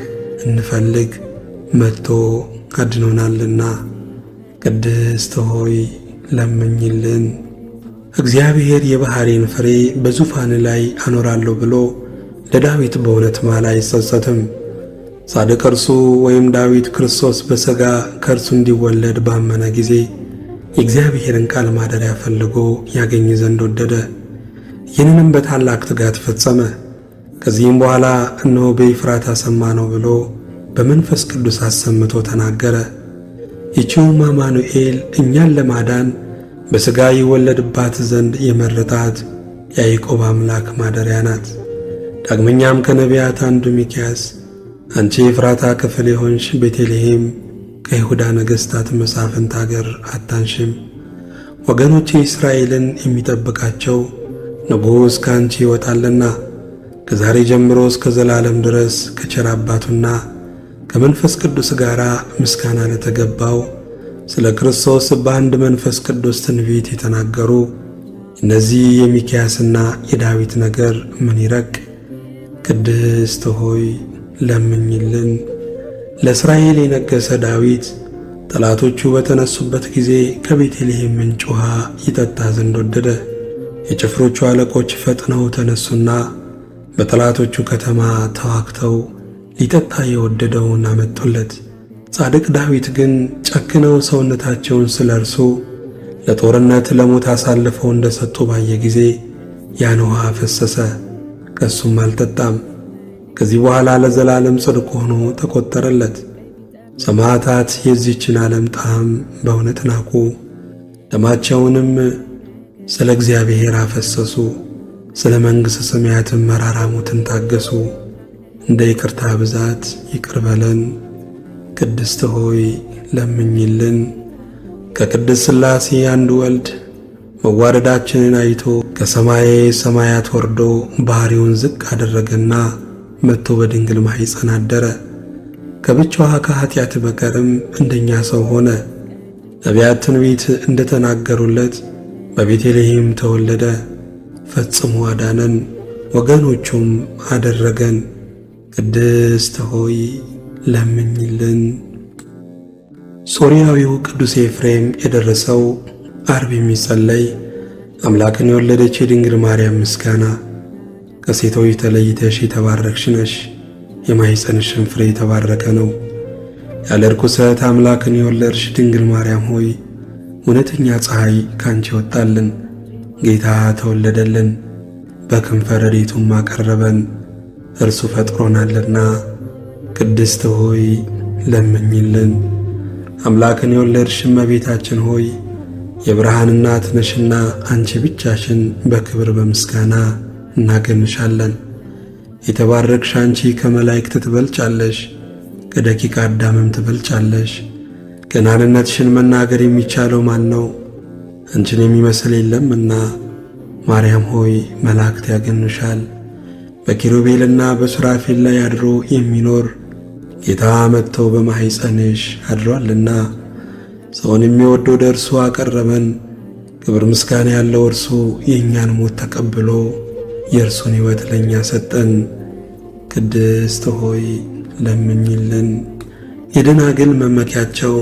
እንፈልግ፣ መጥቶ አድኖናልና። ቅድስት ሆይ ለምኝልን። እግዚአብሔር የባሕሬን ፍሬ በዙፋን ላይ አኖራለሁ ብሎ ለዳዊት በእውነት ማለ አይጸጸትም። ጻድቅ እርሱ ወይም ዳዊት ክርስቶስ በሥጋ ከእርሱ እንዲወለድ ባመነ ጊዜ የእግዚአብሔርን ቃል ማደሪያ ፈልጎ ያገኝ ዘንድ ወደደ። ይህንንም በታላቅ ትጋት ፈጸመ። ከዚህም በኋላ እነሆ በኤፍራታ ሰማነው ብሎ በመንፈስ ቅዱስ አሰምቶ ተናገረ። ይህችውም አማኑኤል እኛን ለማዳን በሥጋ ይወለድባት ዘንድ የመረጣት የያዕቆብ አምላክ ማደሪያ ናት። ዳግመኛም ከነቢያት አንዱ ሚክያስ አንቺ የኤፍራታ ክፍል የሆንሽ ቤተልሔም ከይሁዳ ነገሥታት መሳፍንት አገር አታንሽም፣ ወገኖቼ እስራኤልን የሚጠብቃቸው ንጉሥ ከአንቺ ይወጣልና ከዛሬ ጀምሮ እስከ ዘላለም ድረስ ከቸር አባቱና ከመንፈስ ቅዱስ ጋር ምስጋና ለተገባው ስለ ክርስቶስ በአንድ መንፈስ ቅዱስ ትንቢት የተናገሩ እነዚህ የሚክያስና የዳዊት ነገር ምን ይረቅ? ቅድስት ሆይ ለምኝልን። ለእስራኤል የነገሠ ዳዊት ጠላቶቹ በተነሱበት ጊዜ ከቤተልሔም ምንጭ ውሃ ይጠጣ ዘንድ ወደደ። የጭፍሮቹ አለቆች ፈጥነው ተነሱና በጠላቶቹ ከተማ ተዋግተው ሊጠጣ የወደደውን አመጡለት። ጻድቅ ዳዊት ግን ጨክነው ሰውነታቸውን ስለ እርሱ ለጦርነት ለሞት አሳልፈው እንደ ሰጡ ባየ ጊዜ ያን ውሃ ፈሰሰ፣ ከሱም አልጠጣም። ከዚህ በኋላ ለዘላለም ጽድቅ ሆኖ ተቆጠረለት። ሰማዕታት የዚህችን ዓለም ጣዕም በእውነት ናቁ፣ ደማቸውንም ስለ እግዚአብሔር አፈሰሱ። ስለ መንግሥተ ሰማያትም መራራ ሞትን ታገሱ። እንደ ይቅርታ ብዛት ይቅር በለን። ቅድስት ሆይ ለምኝልን። ከቅድስት ሥላሴ አንድ ወልድ መዋረዳችንን አይቶ ከሰማየ ሰማያት ወርዶ ባሕሪውን ዝቅ አደረገና መጥቶ በድንግል ማኅፀን አደረ። ከብቻዋ ከኀጢአት በቀርም እንደኛ ሰው ሆነ። ነቢያት ትንቢት እንደ ተናገሩለት በቤተልሔም ተወለደ። ፈጽሞ አዳነን፣ ወገኖቹም አደረገን። ቅድስት ሆይ ለምኝልን። ሶርያዊው ቅዱስ ኤፍሬም የደረሰው ዓርብ የሚጸለይ አምላክን የወለደች የድንግል ማርያም ምስጋና። ከሴቶች ተለይተሽ የተባረክሽ ነሽ፣ የማኅፀንሽም ፍሬ የተባረከ ነው። ያለ ርኩሰት አምላክን የወለድሽ ድንግል ማርያም ሆይ እውነተኛ ፀሐይ ካንቺ ወጣልን። ጌታ ተወለደልን፣ በክንፈ ረድኤቱም አቀረበን፣ እርሱ ፈጥሮናልና። ቅድስት ሆይ ለምኝልን። አምላክን የወለድሽ እመቤታችን ሆይ የብርሃን እናት ነሽና አንቺ ብቻሽን በክብር በምስጋና እናገንሻለን። የተባረክሽ አንቺ ከመላእክት ትበልጫለሽ፣ ከደቂቀ አዳምም ትበልጫለሽ። ገናንነትሽን መናገር የሚቻለው ማን ነው? አንቺን የሚመስል የለምና። ማርያም ሆይ መላእክት ያገኑሻል። በኪሩቤልና በሱራፌል ላይ አድሮ የሚኖር ጌታ መጥቶ በማኅፀንሽ አድሯልና። ሰውን የሚወድ ወደ እርሱ አቀረበን። ክብር ምስጋና ያለው እርሱ የእኛን ሞት ተቀብሎ የእርሱን ሕይወት ለእኛ ሰጠን። ቅድስት ሆይ ለምኝልን። የደናግል መመኪያቸው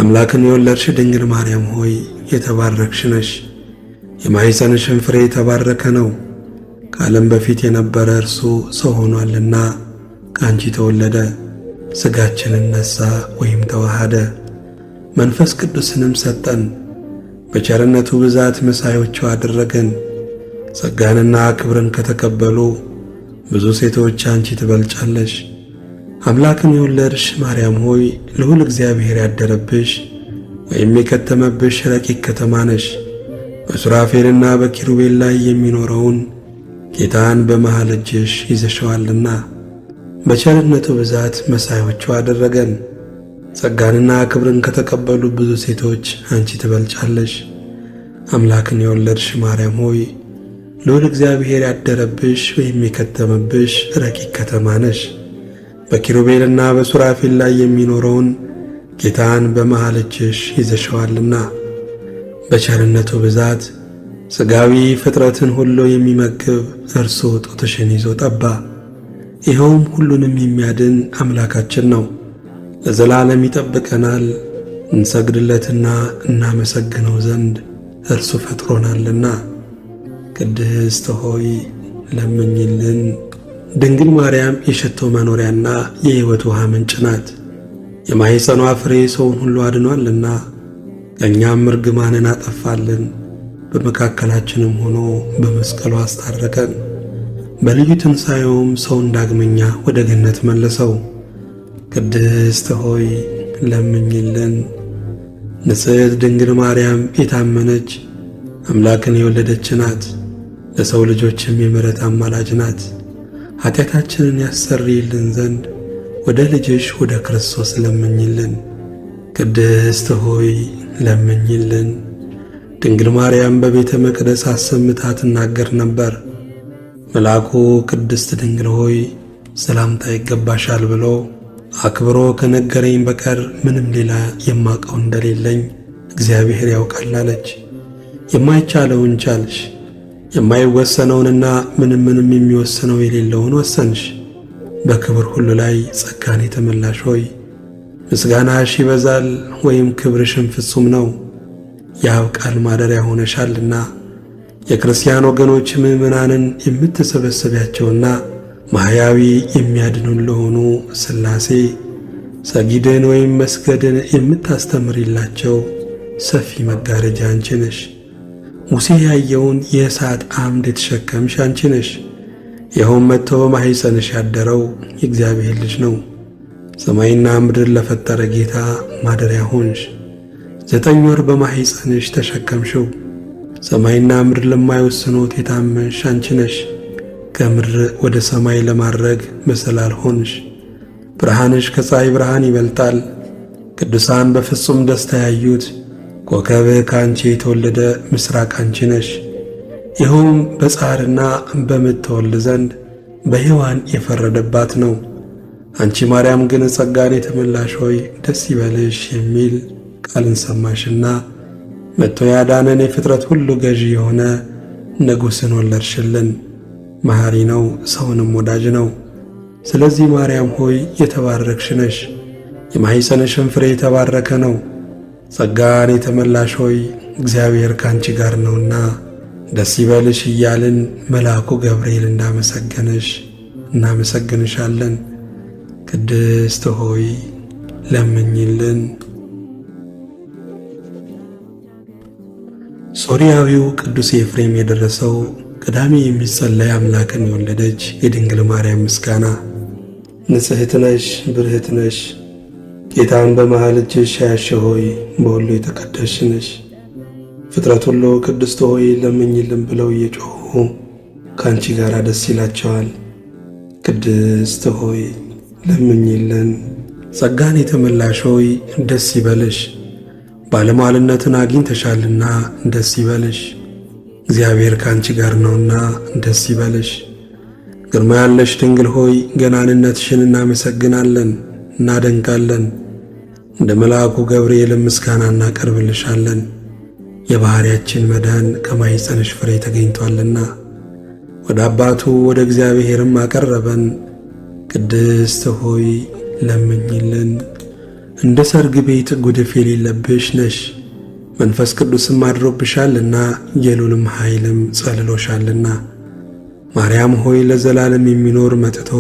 አምላክን የወለድሽ ድንግል ማርያም ሆይ የተባረክሽ ነሽ፣ የማኅፀንሽን ፍሬ የተባረከ ነው። ከዓለም በፊት የነበረ እርሱ ሰው ሆኗልና ከአንቺ ተወለደ፣ ሥጋችንን ነሣ ወይም ተዋሃደ፣ መንፈስ ቅዱስንም ሰጠን። በቸርነቱ ብዛት መሳዮቹ አደረገን። ጸጋንና ክብርን ከተቀበሉ ብዙ ሴቶች አንቺ ትበልጫለሽ። አምላክን የወለድሽ ማርያም ሆይ ልዑል እግዚአብሔር ያደረብሽ ወይም የከተመብሽ ረቂቅ ከተማ ነሽ። በሱራፌልና በኪሩቤል ላይ የሚኖረውን ጌታን በመሃል እጅሽ ይዘሸዋልና በቸርነቱ ብዛት መሳዮቹ አደረገን። ጸጋንና ክብርን ከተቀበሉ ብዙ ሴቶች አንቺ ትበልጫለሽ። አምላክን የወለድሽ ማርያም ሆይ ልዑል እግዚአብሔር ያደረብሽ ወይም የከተመብሽ ረቂቅ ከተማ ነሽ። በኪሩቤልና በሱራፌል ላይ የሚኖረውን ጌታን በመሃል እጅሽ ይዘሸዋልና በቸርነቱ ብዛት ሥጋዊ ፍጥረትን ሁሉ የሚመግብ እርሱ ጡትሽን ይዞ ጠባ። ይኸውም ሁሉንም የሚያድን አምላካችን ነው። ለዘላለም ይጠብቀናል። እንሰግድለትና እናመሰግነው ዘንድ እርሱ ፈጥሮናልና። ቅድስት ሆይ ለምኝልን። ድንግል ማርያም የሽቶ መኖሪያና የሕይወት ውሃ ምንጭ ናት። የማኅፀኗ ፍሬ ሰውን ሁሉ አድኗልና ከእኛም እርግማንን አጠፋልን። በመካከላችንም ሆኖ በመስቀሉ አስታረቀን። በልዩ ትንሣኤውም ሰውን ዳግመኛ ወደ ገነት መለሰው። ቅድስት ሆይ ለምኝልን። ንጽሕት ድንግል ማርያም የታመነች አምላክን የወለደች ናት። ለሰው ልጆችም የምሕረት አማላጅ ናት። ኃጢአታችንን ያሰርይልን ዘንድ ወደ ልጅሽ ወደ ክርስቶስ ለምኝልን። ቅድስት ሆይ ለምኝልን። ድንግል ማርያም በቤተ መቅደስ አሰምታ ትናገር ነበር። መልአኩ ቅድስት ድንግል ሆይ ሰላምታ ይገባሻል ብሎ አክብሮ ከነገረኝ በቀር ምንም ሌላ የማውቀው እንደሌለኝ እግዚአብሔር ያውቃል አለች። የማይቻለውን ቻልሽ፣ የማይወሰነውንና ምንም የሚወሰነው የሌለውን ወሰንሽ። በክብር ሁሉ ላይ ጸጋን የተመላሽ ሆይ ምስጋናሽ ይበዛል፣ ወይም ክብርሽም ፍጹም ነው። የአብ ቃል ማደሪያ ሆነሻልና የክርስቲያን ወገኖች ምዕመናንን የምትሰበሰቢያቸውና ማሕያዊ የሚያድኑን ለሆኑ ሥላሴ ሰጊድን ወይም መስገድን የምታስተምሪላቸው ሰፊ መጋረጃ አንቺ ነሽ። ሙሴ ያየውን የእሳት አምድ የተሸከምሽ አንቺ ነሽ። ይኸውም መጥቶ በማኅፀንሽ ያደረው የእግዚአብሔር ልጅ ነው። ሰማይና ምድር ለፈጠረ ጌታ ማደሪያ ሆንሽ። 9 ወር በማኅፀንሽ ተሸከምሽው። ሰማይና ምድር ለማይወስኑት የታመንሽ አንቺ ነሽ። ከምድር ወደ ሰማይ ለማድረግ መሰላል ሆንሽ። ብርሃንሽ ከፀሐይ ብርሃን ይበልጣል። ቅዱሳን በፍጹም ደስታ ያዩት ኮከብ ከአንቺ የተወለደ ምስራቅ አንቺ ነሽ። ይኸውም በጻርና በምጥ ተወልድ ዘንድ በሔዋን የፈረደባት ነው። አንቺ ማርያም ግን ጸጋን የተመላሽ ሆይ ደስ ይበልሽ የሚል ቃልን ሰማሽና መጥቶ ያዳነን የፍጥረት ሁሉ ገዢ የሆነ ንጉሥን ወለድሽልን። መሐሪ ነው፣ ሰውንም ወዳጅ ነው። ስለዚህ ማርያም ሆይ የተባረክሽ ነሽ፣ የማኅፀንሽም ፍሬ የተባረከ ነው። ጸጋን የተመላሽ ሆይ እግዚአብሔር ካንቺ ጋር ነውና ደስ ይበልሽ እያልን መልአኩ ገብርኤል እንዳመሰገነሽ እናመሰግንሻለን። ቅድስት ሆይ ለምኝልን። ሶርያዊው ቅዱስ ኤፍሬም የደረሰው ቅዳሜ የሚጸለይ አምላክን የወለደች የድንግል ማርያም ምስጋና። ንጽሕት ነሽ፣ ብርህት ነሽ፣ ጌታን በመሃል እጅሽ ያያሽ ሆይ በሁሉ የተቀደስሽ ነሽ። ፍጥረት ሁሉ ቅድስት ሆይ ለምኝልን ብለው እየጮኹ ከአንቺ ጋር ደስ ይላቸዋል። ቅድስት ሆይ ለምኝልን። ጸጋን የተመላሽ ሆይ ደስ ይበልሽ፣ ባለሟልነትን አግኝተሻልና ደስ ይበልሽ። እግዚአብሔር ከአንቺ ጋር ነውና ደስ ይበልሽ። ግርማ ያለሽ ድንግል ሆይ ገናንነትሽን እናመሰግናለን እናደንቃለን። እንደ መልአኩ ገብርኤል ምስጋና እናቀርብልሻለን። የባሕርያችን መዳን ከማኅፀንሽ ፍሬ ተገኝቷልና ወደ አባቱ ወደ እግዚአብሔርም አቀረበን። ቅድስት ሆይ ለምኝልን። እንደ ሰርግ ቤት ጉድፍ የሌለብሽ ነሽ፣ መንፈስ ቅዱስም አድሮብሻልና የልዑልም ኃይልም ጸልሎሻልና። ማርያም ሆይ ለዘላለም የሚኖር መጥቶ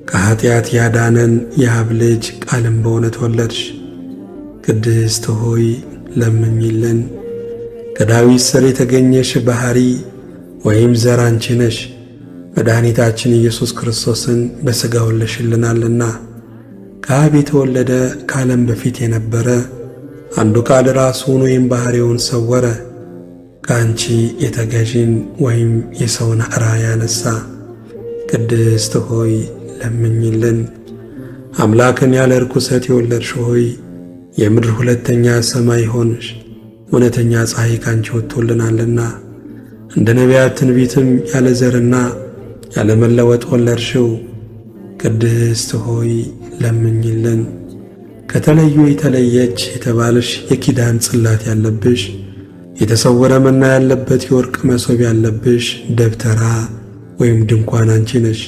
ከኀጢአት ያዳነን የአብ ልጅ ቃልም በእውነት ወለድሽ። ቅድስት ሆይ ለምኝልን። ከዳዊት ሥር የተገኘሽ ባሕሪ ወይም ዘር አንቺ ነሽ። መድኃኒታችን ኢየሱስ ክርስቶስን በሥጋ ወለሽልናልና ከአብ የተወለደ ከዓለም በፊት የነበረ አንዱ ቃል ራሱን ወይም ባሕሪውን ሰወረ። ከአንቺ የተገዢን ወይም የሰውን ራእይ ያነሣ። ቅድስት ሆይ ለምኝልን። አምላክን ያለ ርኩሰት የወለድሽ ሆይ የምድር ሁለተኛ ሰማይ ሆንሽ። እውነተኛ ፀሐይ ካንቺ ወጥቶልናልና እንደ ነቢያት ትንቢትም ያለ ዘርና ያለ መለወጥ ወለድሽው። ቅድስት ሆይ ለምኝልን። ከተለዩ የተለየች የተባልሽ የኪዳን ጽላት ያለብሽ የተሰወረ መና ያለበት የወርቅ መሶብ ያለብሽ ደብተራ ወይም ድንኳን አንቺ ነሽ።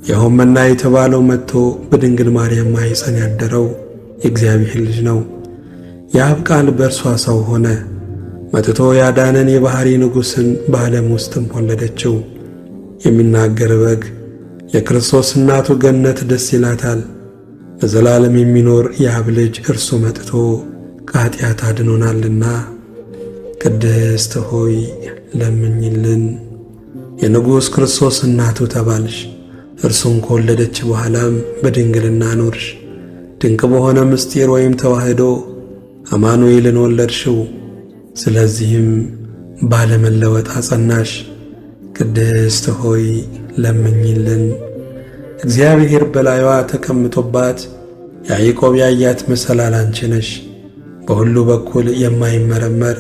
ይኸውም መና የተባለው መጥቶ በድንግል ማርያም ማኅፀን ያደረው የእግዚአብሔር ልጅ ነው። የአብ ቃል በእርሷ ሰው ሆነ። መጥቶ ያዳነን የባሕሪ ንጉሥን በዓለም ውስጥም ወለደችው። የሚናገር በግ የክርስቶስ እናቱ ገነት ደስ ይላታል። ለዘላለም የሚኖር የአብ ልጅ እርሱ መጥቶ ከኀጢአት አድኖናልና ቅድስት ሆይ ለምኝልን። የንጉሥ ክርስቶስ እናቱ ተባልሽ። እርሱን ከወለደች በኋላም በድንግልና ኖርሽ። ድንቅ በሆነ ምስጢር ወይም ተዋህዶ አማኑኤልን ወለድሽው። ስለዚህም ባለመለወጥ አጸናሽ። ቅድስት ሆይ ለምኝልን። እግዚአብሔር በላይዋ ተቀምጦባት ያዕቆብ ያያት መሰላል አንቺ ነሽ። በሁሉ በኩል የማይመረመር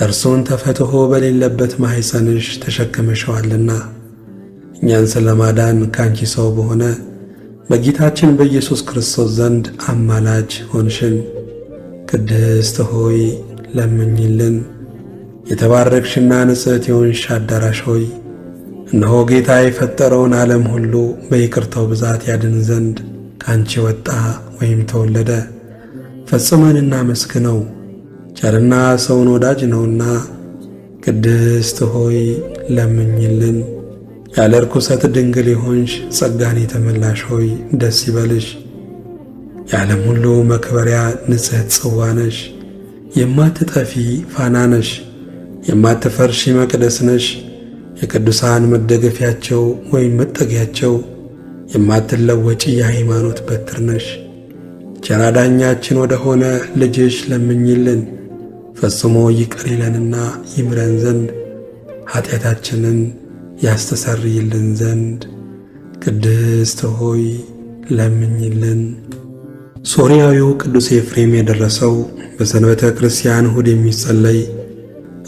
እርሱን ተፈትሖ በሌለበት ማኅፀንሽ ተሸክመሸዋልና እኛን ስለማዳን ካንቺ ሰው በሆነ በጌታችን በኢየሱስ ክርስቶስ ዘንድ አማላጅ ሆንሽን። ቅድስት ሆይ ለምኝልን። የተባረክሽና ንጽሕት የሆንሽ አዳራሽ ሆይ እነሆ ጌታ የፈጠረውን ዓለም ሁሉ በይቅርታው ብዛት ያድን ዘንድ ካንቺ ወጣ ወይም ተወለደ። ፈጽመን እናመስግነው፣ ቸርና ሰውን ወዳጅ ነውና። ቅድስት ሆይ ለምኝልን። ያለ ርኩሰት ድንግል የሆንሽ ጸጋን የተመላሽ ሆይ ደስ ይበልሽ። የዓለም ሁሉ መክበሪያ ንጽሕት ጽዋ ነሽ። የማትጠፊ ፋና ነሽ። የማትፈርሺ መቅደስ ነሽ። የቅዱሳን መደገፊያቸው ወይም መጠጊያቸው፣ የማትለወጪ የሃይማኖት በትር ነሽ። ቸር አዳኛችን ወደ ሆነ ልጅሽ ለምኝልን። ፈጽሞ ይቅር ይለንና ይምረን ዘንድ ኀጢአታችንን ያስተሰርይልን ዘንድ ቅድስት ሆይ ለምኝልን። ሶርያዊው ቅዱስ ኤፍሬም የደረሰው በሰንበተ ክርስቲያን እሁድ የሚጸለይ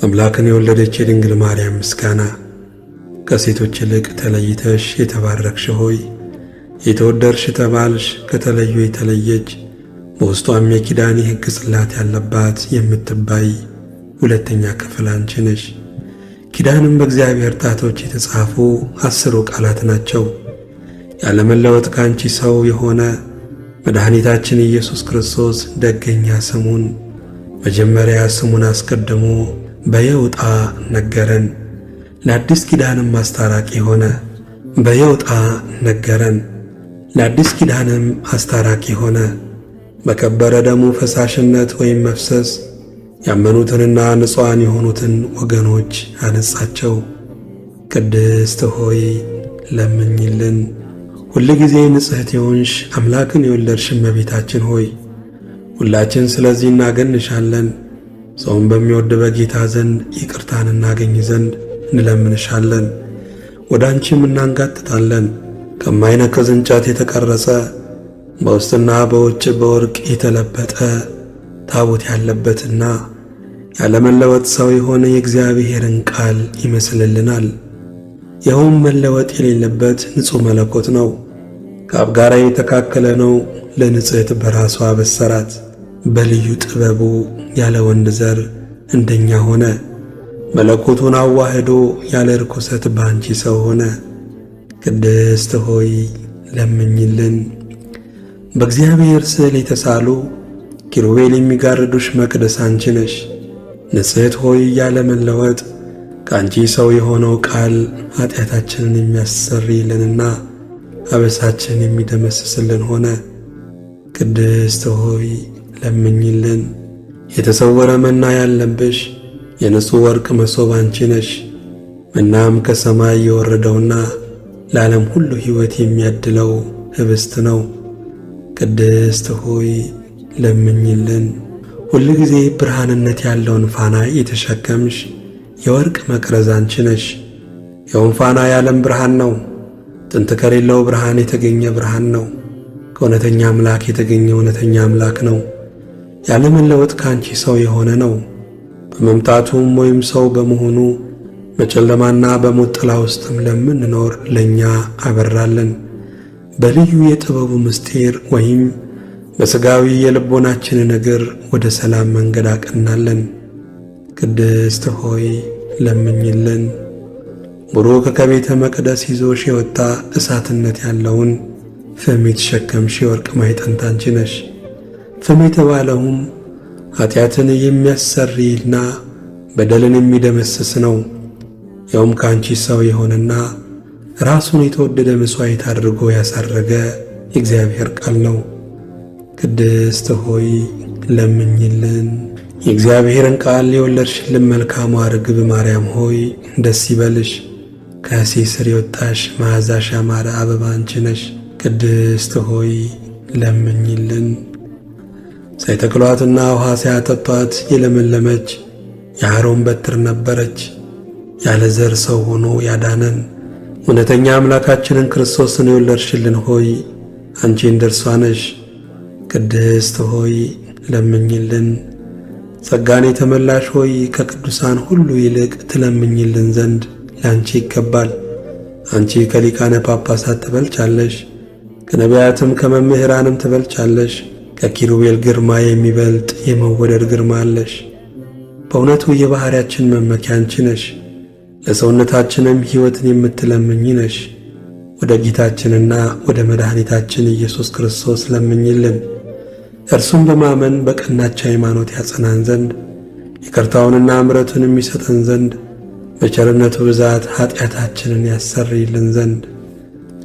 አምላክን የወለደች የድንግል ማርያም ምስጋና። ከሴቶች ይልቅ ተለይተሽ የተባረክሽ ሆይ የተወደድሽ ተባልሽ። ከተለዩ የተለየች በውስጧም የኪዳን የሕግ ጽላት ያለባት የምትባይ ሁለተኛ ክፍል አንቺ ነሽ። ኪዳንም በእግዚአብሔር ጣቶች የተጻፉ 10 ቃላት ናቸው። ያለመለወጥ ካንቺ ሰው የሆነ መድኃኒታችን ኢየሱስ ክርስቶስ ደገኛ ስሙን መጀመሪያ ስሙን አስቀድሞ በየውጣ ነገረን። ለአዲስ ኪዳንም አስታራቂ ሆነ። በየውጣ ነገረን፣ ለአዲስ ኪዳንም አስታራቂ ሆነ። በከበረ ደሙ ፈሳሽነት ወይም መፍሰስ ያመኑትንና ንጹሐን የሆኑትን ወገኖች አነጻቸው። ቅድስት ሆይ ለምኝልን። ሁል ጊዜ ንጽሕት የሆንሽ አምላክን የወለድሽ እመቤታችን ሆይ ሁላችን ስለዚህ እናገንሻለን። ሰውን በሚወድ በጌታ ዘንድ ይቅርታን እናገኝ ዘንድ እንለምንሻለን። ወደ አንቺም እናንጋጥጣለን። ከማይነቅዝ እንጨት የተቀረጸ በውስጥና በውጭ በወርቅ የተለበጠ ታቦት ያለበትና ያለመለወጥ ሰው የሆነ የእግዚአብሔርን ቃል ይመስልልናል። ይኸውም መለወጥ የሌለበት ንጹሕ መለኮት ነው። ከአብ ጋር የተካከለ ነው። ለንጽሕት በራሷ በሰራት። በልዩ ጥበቡ ያለ ወንድ ዘር እንደኛ ሆነ። መለኮቱን አዋህዶ ያለ ርኩሰት በአንቺ ሰው ሆነ። ቅድስት ሆይ ለምኝልን። በእግዚአብሔር ስዕል የተሳሉ ኪሩቤል የሚጋርዱሽ መቅደስ አንቺ ነሽ። ንጽሕት ሆይ ያለ መለወጥ ከአንቺ ሰው የሆነው ቃል ኀጢአታችንን የሚያሰርይልንና አበሳችን የሚደመስስልን ሆነ። ቅድስት ሆይ ለምኝልን። የተሰወረ መና ያለብሽ የንጹሕ ወርቅ መሶብ አንቺ ነሽ። መናም ከሰማይ የወረደውና ለዓለም ሁሉ ሕይወት የሚያድለው ኅብስት ነው። ቅድስት ሆይ ለምኝልን። ሁል ጊዜ ብርሃንነት ያለውን ፋና የተሸከምሽ የወርቅ መቅረዝ አንቺ ነሽ። ይኸውም ፋና የዓለም ብርሃን ነው። ጥንት ከሌለው ብርሃን የተገኘ ብርሃን ነው። ከእውነተኛ አምላክ የተገኘ እውነተኛ አምላክ ነው። ያለመለወጥ ካንቺ ሰው የሆነ ነው። በመምጣቱም ወይም ሰው በመሆኑ በጨለማና በሞት ጥላ ውስጥም ለምንኖር ለእኛ አበራለን። በልዩ የጥበቡ ምስጢር ወይም በሥጋዊ የልቦናችንን እግር ወደ ሰላም መንገድ አቀናለን። ቅድስት ሆይ ለምኝልን። ቡሩክ ከቤተ መቅደስ ይዞሽ የወጣ እሳትነት ያለውን ፍም የተሸከምሽ የወርቅ ማዕጠንት አንቺ ነሽ። ፍም የተባለውም ኃጢአትን የሚያሰሪና በደልን የሚደመስስ ነው። ያውም ከአንቺ ሰው የሆነና ራሱን የተወደደ መሥዋዕት አድርጎ ያሳረገ የእግዚአብሔር ቃል ነው። ቅድስት ሆይ ለምኝልን። የእግዚአብሔርን ቃል የወለድሽልን መልካሟ ርግብ ማርያም ሆይ ደስ ይበልሽ። ከእሴይ ሥር የወጣሽ መዓዛሽ ያማረ አበባ አንቺ ነሽ። ቅድስት ሆይ ለምኝልን። ሳይተክሏትና ውሃ ሳያጠጧት የለመለመች የአሮን በትር ነበረች። ያለ ዘር ሰው ሆኖ ያዳነን እውነተኛ አምላካችንን ክርስቶስን የወለድሽልን ሆይ አንቺ እንደርሷ ነሽ። ቅድስት ሆይ ለምኝልን። ጸጋን የተመላሽ ሆይ ከቅዱሳን ሁሉ ይልቅ ትለምኝልን ዘንድ ለአንቺ ይገባል። አንቺ ከሊቃነ ጳጳሳት ትበልጫለሽ፣ ከነቢያትም ከመምህራንም ትበልጫለሽ። ከኪሩቤል ግርማ የሚበልጥ የመወደድ ግርማ አለሽ። በእውነቱ የባሕርያችን መመኪያ አንቺ ነሽ። ለሰውነታችንም ሕይወትን የምትለምኝ ነሽ። ወደ ጌታችንና ወደ መድኃኒታችን ኢየሱስ ክርስቶስ ለምኝልን። እርሱም በማመን በቀናች ሃይማኖት ያጸናን ዘንድ ይቅርታውንና ምሕረቱን የሚሰጠን ዘንድ በቸርነቱ ብዛት ኀጢአታችንን ያሰርይልን ዘንድ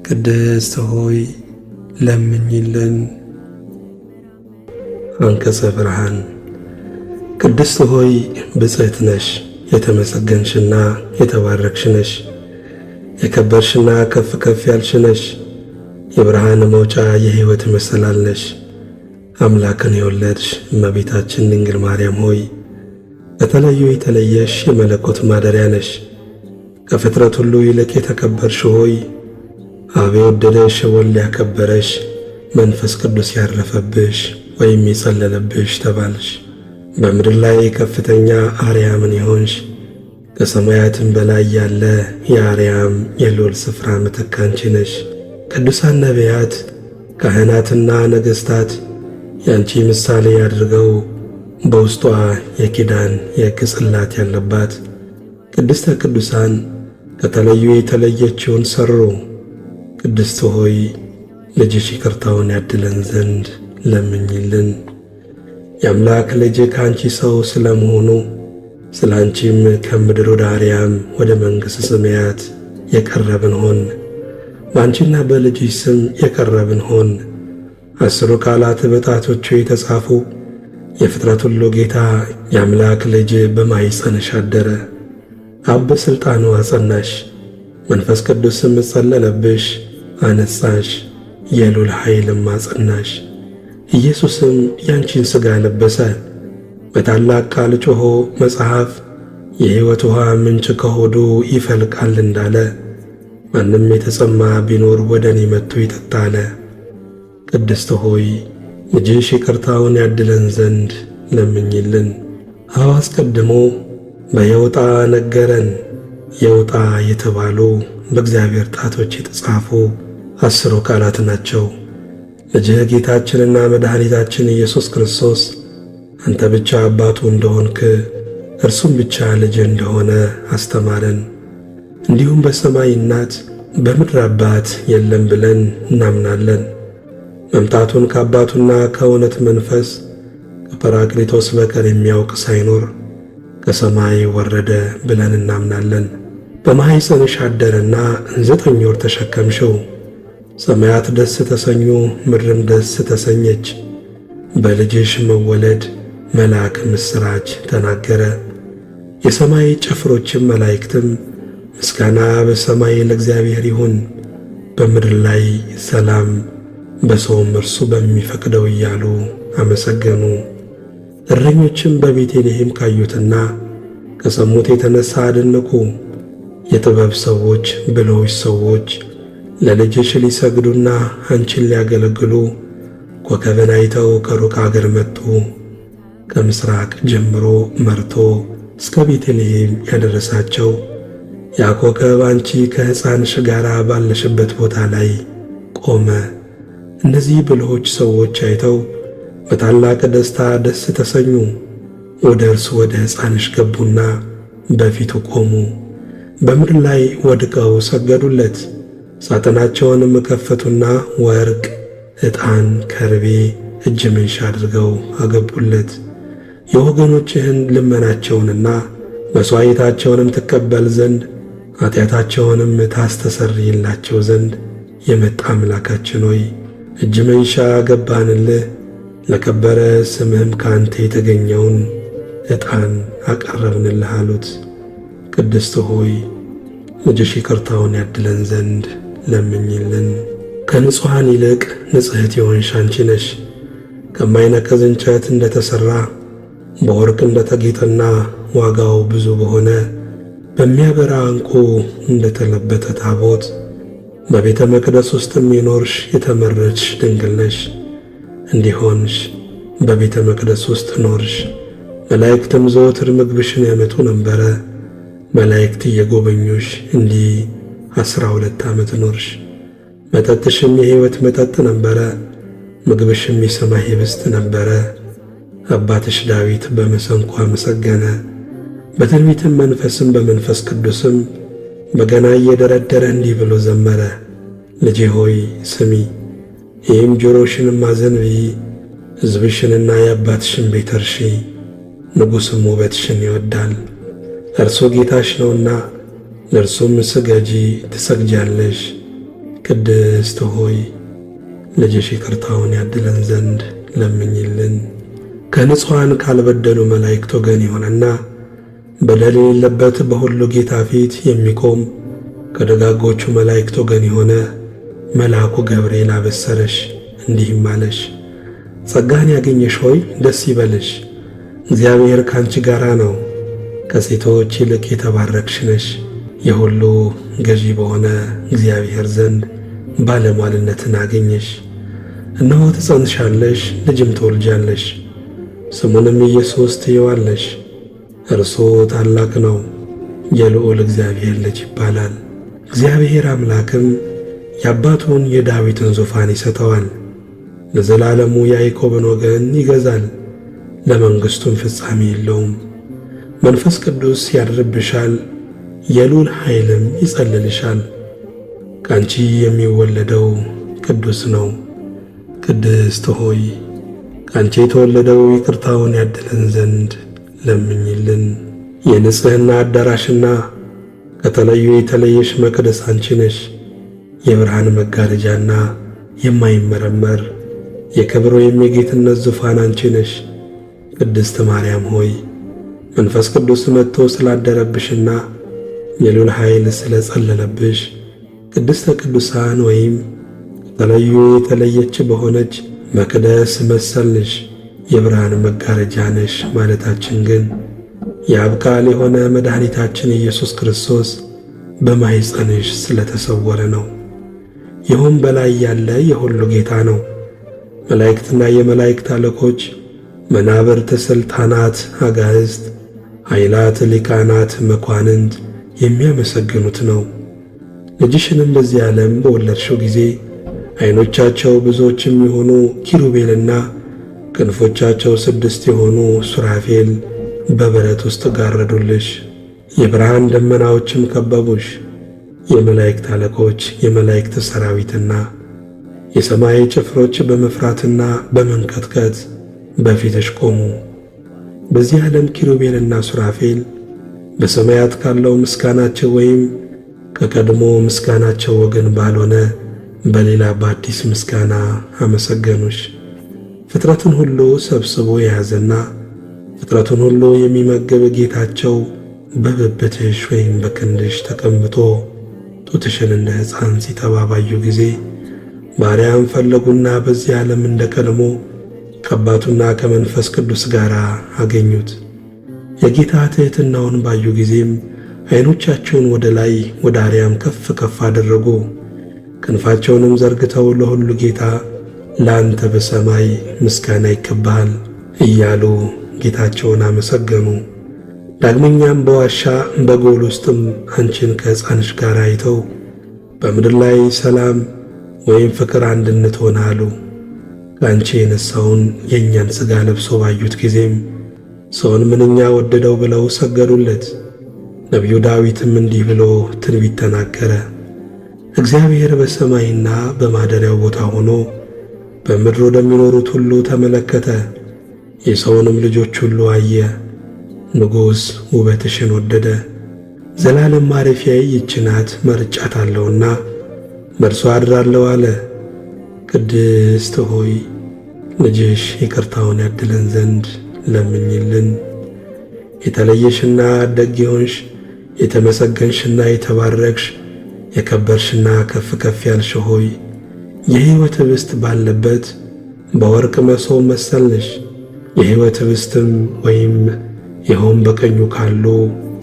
ቅድስት ሆይ ለምኝልን። አንቀጸ ብርሃን። ቅድስት ሆይ ብጽዕት ነሽ፣ የተመሰገንሽና የተባረክሽ ነሽ። የከበርሽና ከፍ ከፍ ያልሽ ነሽ። የብርሃን መውጫ የሕይወት መሰላል ነሽ። አምላክን የወለድሽ እመቤታችን ድንግል ማርያም ሆይ በተለዩ የተለየሽ የመለኮት ማደሪያ ነሽ። ከፍጥረት ሁሉ ይልቅ የተከበርሽ ሆይ አብ የወደደሽ ወልድ ያከበረሽ መንፈስ ቅዱስ ያረፈብሽ ወይም የጸለለብሽ ተባልሽ። በምድር ላይ ከፍተኛ አርያምን የሆንሽ ከሰማያትም በላይ ያለ የአርያም የልዑል ስፍራ ምትክ አንቺ ነሽ። ቅዱሳን ነቢያት፣ ካህናትና ነገሥታት ያንቺ ምሳሌ አድርገው በውስጧ የኪዳን የሕግ ጽላት ያለባት ቅድስተ ቅዱሳን ከተለዩ የተለየችውን ሠሩ። ቅድስት ሆይ ልጅሽ ይቅርታውን ያድለን ዘንድ ለምኝልን። የአምላክ ልጅ ከአንቺ ሰው ስለመሆኑ ስለ አንቺም ከምድር ወደ አርያም ወደ መንግሥተ ሰማያት የቀረብን ሆን። በአንቺና በልጅሽ ስም የቀረብን ሆን። 10 ቃላት በጣቶቹ የተጻፉ የፍጥረት ሁሉ ጌታ የአምላክ ልጅ በማኅፀንሽ አደረ። አብ በሥልጣኑ አጸናሽ፣ መንፈስ ቅዱስም ጸለለብሽ፣ አነጻሽ፣ የልዑል ኃይልም አጸናሽ። ኢየሱስም ያንቺን ሥጋ ለበሰ። በታላቅ ቃል ጮኾ መጽሐፍ የሕይወት ውሃ ምንጭ ከሆዱ ይፈልቃል እንዳለ ማንም የተጸማ ቢኖር ወደ እኔ መጥቶ ይጠጣ አለ። ቅድስት ሆይ ልጅሽ ይቅርታውን ያድለን ዘንድ ለምኝልን። አብ አስቀድሞ በየውጣ ነገረን። የውጣ የተባሉ በእግዚአብሔር ጣቶች የተጻፉ 10 ቃላት ናቸው። ልጅህ ጌታችንና መድኃኒታችን ኢየሱስ ክርስቶስ አንተ ብቻ አባቱ እንደሆንክ እርሱም ብቻ ልጅ እንደሆነ አስተማረን። እንዲሁም በሰማይ እናት በምድር አባት የለም ብለን እናምናለን። መምጣቱን ከአባቱና ከእውነት መንፈስ ከጰራቅሊጦስ በቀር የሚያውቅ ሳይኖር ከሰማይ ወረደ ብለን እናምናለን። በማኅፀንሽ አደረና 9 ወር ተሸከምሽው። ሰማያት ደስ ተሰኙ፣ ምድርም ደስ ተሰኘች። በልጅሽ መወለድ መልአክ ምስራች ተናገረ። የሰማይ ጭፍሮችም መላእክትም ምስጋና በሰማይ ለእግዚአብሔር ይሁን፣ በምድር ላይ ሰላም፣ በሰውም እርሱ በሚፈቅደው እያሉ አመሰገኑ። እረኞችም በቤተልሔም ካዩትና ከሰሙት የተነሣ አደነቁ። የጥበብ ሰዎች፣ ብልሆች ሰዎች ለልጅሽ ሊሰግዱና አንቺን ሊያገለግሉ ኮከብን አይተው ከሩቅ አገር መጡ። ከምሥራቅ ጀምሮ መርቶ እስከ ቤተልሔም ያደረሳቸው ያ ኮከብ አንቺ ከሕፃንሽ ጋር ባለሽበት ቦታ ላይ ቆመ። እነዚህ ብልሆች ሰዎች አይተው በታላቅ ደስታ ደስ ተሰኙ። ወደ እርሱ ወደ ሕፃንሽ ገቡና በፊቱ ቆሙ። በምድር ላይ ወድቀው ሰገዱለት። ሳጥናቸውንም ከፈቱና ወርቅ፣ ዕጣን፣ ከርቤ፣ እጅ መንሻ አድርገው አገቡለት። የወገኖችህን ልመናቸውንና መሥዋዕታቸውንም ትቀበል ዘንድ ኃጢአታቸውንም ታስተሰርይላቸው ዘንድ የመጣ አምላካችን ሆይ እጅ መንሻ ገባንልህ። ለከበረ ስምህም ከአንተ የተገኘውን ዕጣን አቀረብንልህ አሉት። ቅድስት ሆይ ልጅሽ ይቅርታውን ያድለን ዘንድ ለምኝልን። ከንጹሐን ይልቅ ንጽሕት የሆንሽ አንቺ ነሽ። ከማይነቀዝ እንጨት እንደተሠራ በወርቅ እንደተጌጠና ዋጋው ብዙ በሆነ በሚያበራ ዕንቁ እንደተለበጠ ታቦት በቤተ መቅደስ ውስጥም የኖርሽ የተመረጥሽ ድንግል ነሽ። እንዲሆንሽ በቤተ መቅደስ ውስጥ ኖርሽ። መላእክትም ዘወትር ምግብሽን ያመጡ ነበረ። መላእክት እየጎበኙሽ እንዲህ 12 ዓመት ኖርሽ። መጠጥሽም የሕይወት መጠጥ ነበረ፣ ምግብሽም የሰማይ ኅብስት ነበረ። አባትሽ ዳዊት በመሰንቆ አመሰገነ። በትንቢትም መንፈስም በመንፈስ ቅዱስም በገና እየደረደረ እንዲህ ብሎ ዘመረ። ልጄ ሆይ ስሚ፣ ይህም ጆሮሽንም አዘንብዪ። ሕዝብሽንና የአባትሽን ቤት እርሺ። ንጉሥም ውበትሽን ይወዳል፣ እርሱ ጌታሽ ነውና ለእርሱም ስገጂ ትሰግጃለሽ። ቅድስት ሆይ ልጅሽ ይቅርታውን ያድለን ዘንድ ለምኝልን። ከንጹሐን ካልበደሉ መላእክት ወገን የሆነና በደል የሌለበት በሁሉ ጌታ ፊት የሚቆም ከደጋጎቹ መላእክት ወገን የሆነ መልአኩ ገብርኤል አበሰረሽ፣ እንዲህም አለሽ፦ ጸጋን ያገኘሽ ሆይ ደስ ይበልሽ፣ እግዚአብሔር ካንቺ ጋራ ነው። ከሴቶች ይልቅ የተባረክሽ ነሽ። የሁሉ ገዢ በሆነ እግዚአብሔር ዘንድ ባለሟልነትን አገኘሽ። እነሆ ትጸንሻለሽ፣ ልጅም ትወልጃለሽ፣ ስሙንም ኢየሱስ ትዪዋለሽ። እርሱ ታላቅ ነው፣ የልዑል እግዚአብሔር ልጅ ይባላል። እግዚአብሔር አምላክም የአባቱን የዳዊትን ዙፋን ይሰጠዋል። ለዘላለሙ ያዕቆብን ወገን ይገዛል፣ ለመንግሥቱም ፍጻሜ የለውም። መንፈስ ቅዱስ ያድርብሻል፣ የልዑል ኃይልም ይጸልልሻል። ከአንቺ የሚወለደው ቅዱስ ነው። ቅድስት ሆይ ከአንቺ የተወለደው ይቅርታውን ያድለን ዘንድ ለምኝልን። የንጽሕና አዳራሽና ከተለዩ የተለየሽ መቅደስ አንቺ ነሽ። የብርሃን መጋረጃና የማይመረመር የክብር ወይም የጌትነት ዙፋን አንቺ ነሽ። ቅድስት ማርያም ሆይ መንፈስ ቅዱስ መጥቶ ስላደረብሽና የልዑል ኃይል ስለጸለለብሽ ቅድስተ ቅዱሳን ወይም ከተለዩ የተለየች በሆነች መቅደስ መሰልሽ። የብርሃን መጋረጃ ነሽ ማለታችን ግን የአብ ቃል የሆነ መድኃኒታችን ኢየሱስ ክርስቶስ በማኅፀንሽ ስለተሰወረ ነው። ይህም በላይ ያለ የሁሉ ጌታ ነው። መላእክትና የመላእክት አለቆች፣ መናብርት፣ ሥልጣናት፣ አጋዕዝት፣ ኃይላት፣ ሊቃናት፣ መኳንንት የሚያመሰግኑት ነው። ልጅሽንም በዚህ ዓለም በወለድሽው ጊዜ ዐይኖቻቸው ብዙዎች የሚሆኑ ኪሩቤልና ክንፎቻቸው 6 የሆኑ ሱራፌል በበረት ውስጥ ጋረዱልሽ። የብርሃን ደመናዎችም ከበቡሽ። የመላእክት አለቆች፣ የመላእክት ሰራዊትና የሰማይ ጭፍሮች በመፍራትና በመንቀጥቀጥ በፊትሽ ቆሙ። በዚህ ዓለም ኪሩቤልና ሱራፌል በሰማያት ካለው ምስጋናቸው ወይም ከቀድሞ ምስጋናቸው ወገን ባልሆነ በሌላ በአዲስ ምስጋና አመሰገኑሽ። ፍጥረትን ሁሉ ሰብስቦ የያዘና ፍጥረቱን ሁሉ የሚመግብ ጌታቸው በብብትሽ ወይም በክንድሽ ተቀምጦ ጡትሽን እንደ ሕፃን ሲተባባዩ ጊዜ ባሪያም ፈለጉና በዚህ ዓለም እንደ ቀድሞ ከአባቱና ከመንፈስ ቅዱስ ጋር አገኙት። የጌታ ትሕትናውን ባዩ ጊዜም ዐይኖቻቸውን ወደ ላይ ወደ አርያም ከፍ ከፍ አደረጉ። ክንፋቸውንም ዘርግተው ለሁሉ ጌታ ለአንተ በሰማይ ምስጋና ይገባሃል እያሉ ጌታቸውን አመሰገኑ። ዳግመኛም በዋሻ በጎል ውስጥም አንቺን ከሕፃንሽ ጋር አይተው በምድር ላይ ሰላም ወይም ፍቅር አንድነት ሆነ አሉ። ከአንቺ የነሳውን የእኛን ሥጋ ለብሶ ባዩት ጊዜም ሰውን ምንኛ ወደደው ብለው ሰገዱለት። ነቢዩ ዳዊትም እንዲህ ብሎ ትንቢት ተናገረ። እግዚአብሔር በሰማይና በማደሪያው ቦታ ሆኖ በምድር ወደሚኖሩት ሁሉ ተመለከተ፣ የሰውንም ልጆች ሁሉ አየ። ንጉሥ ውበትሽን ወደደ። ዘላለም ማረፊያዬ ይህች ናት፣ መርጫታለሁና በእርሷ አድራለሁ አለ። ቅድስት ሆይ ልጅሽ ይቅርታውን ያድለን ዘንድ ለምኝልን። የተለየሽና ደግ የሆንሽ የተመሰገንሽና የተባረክሽ የከበርሽና ከፍ ከፍ ያልሽ ሆይ የሕይወት ኅብስት ባለበት በወርቅ መሶብ መሰልንሽ። የሕይወት ኅብስትም ወይም ይኸውም በቀኙ ካሉ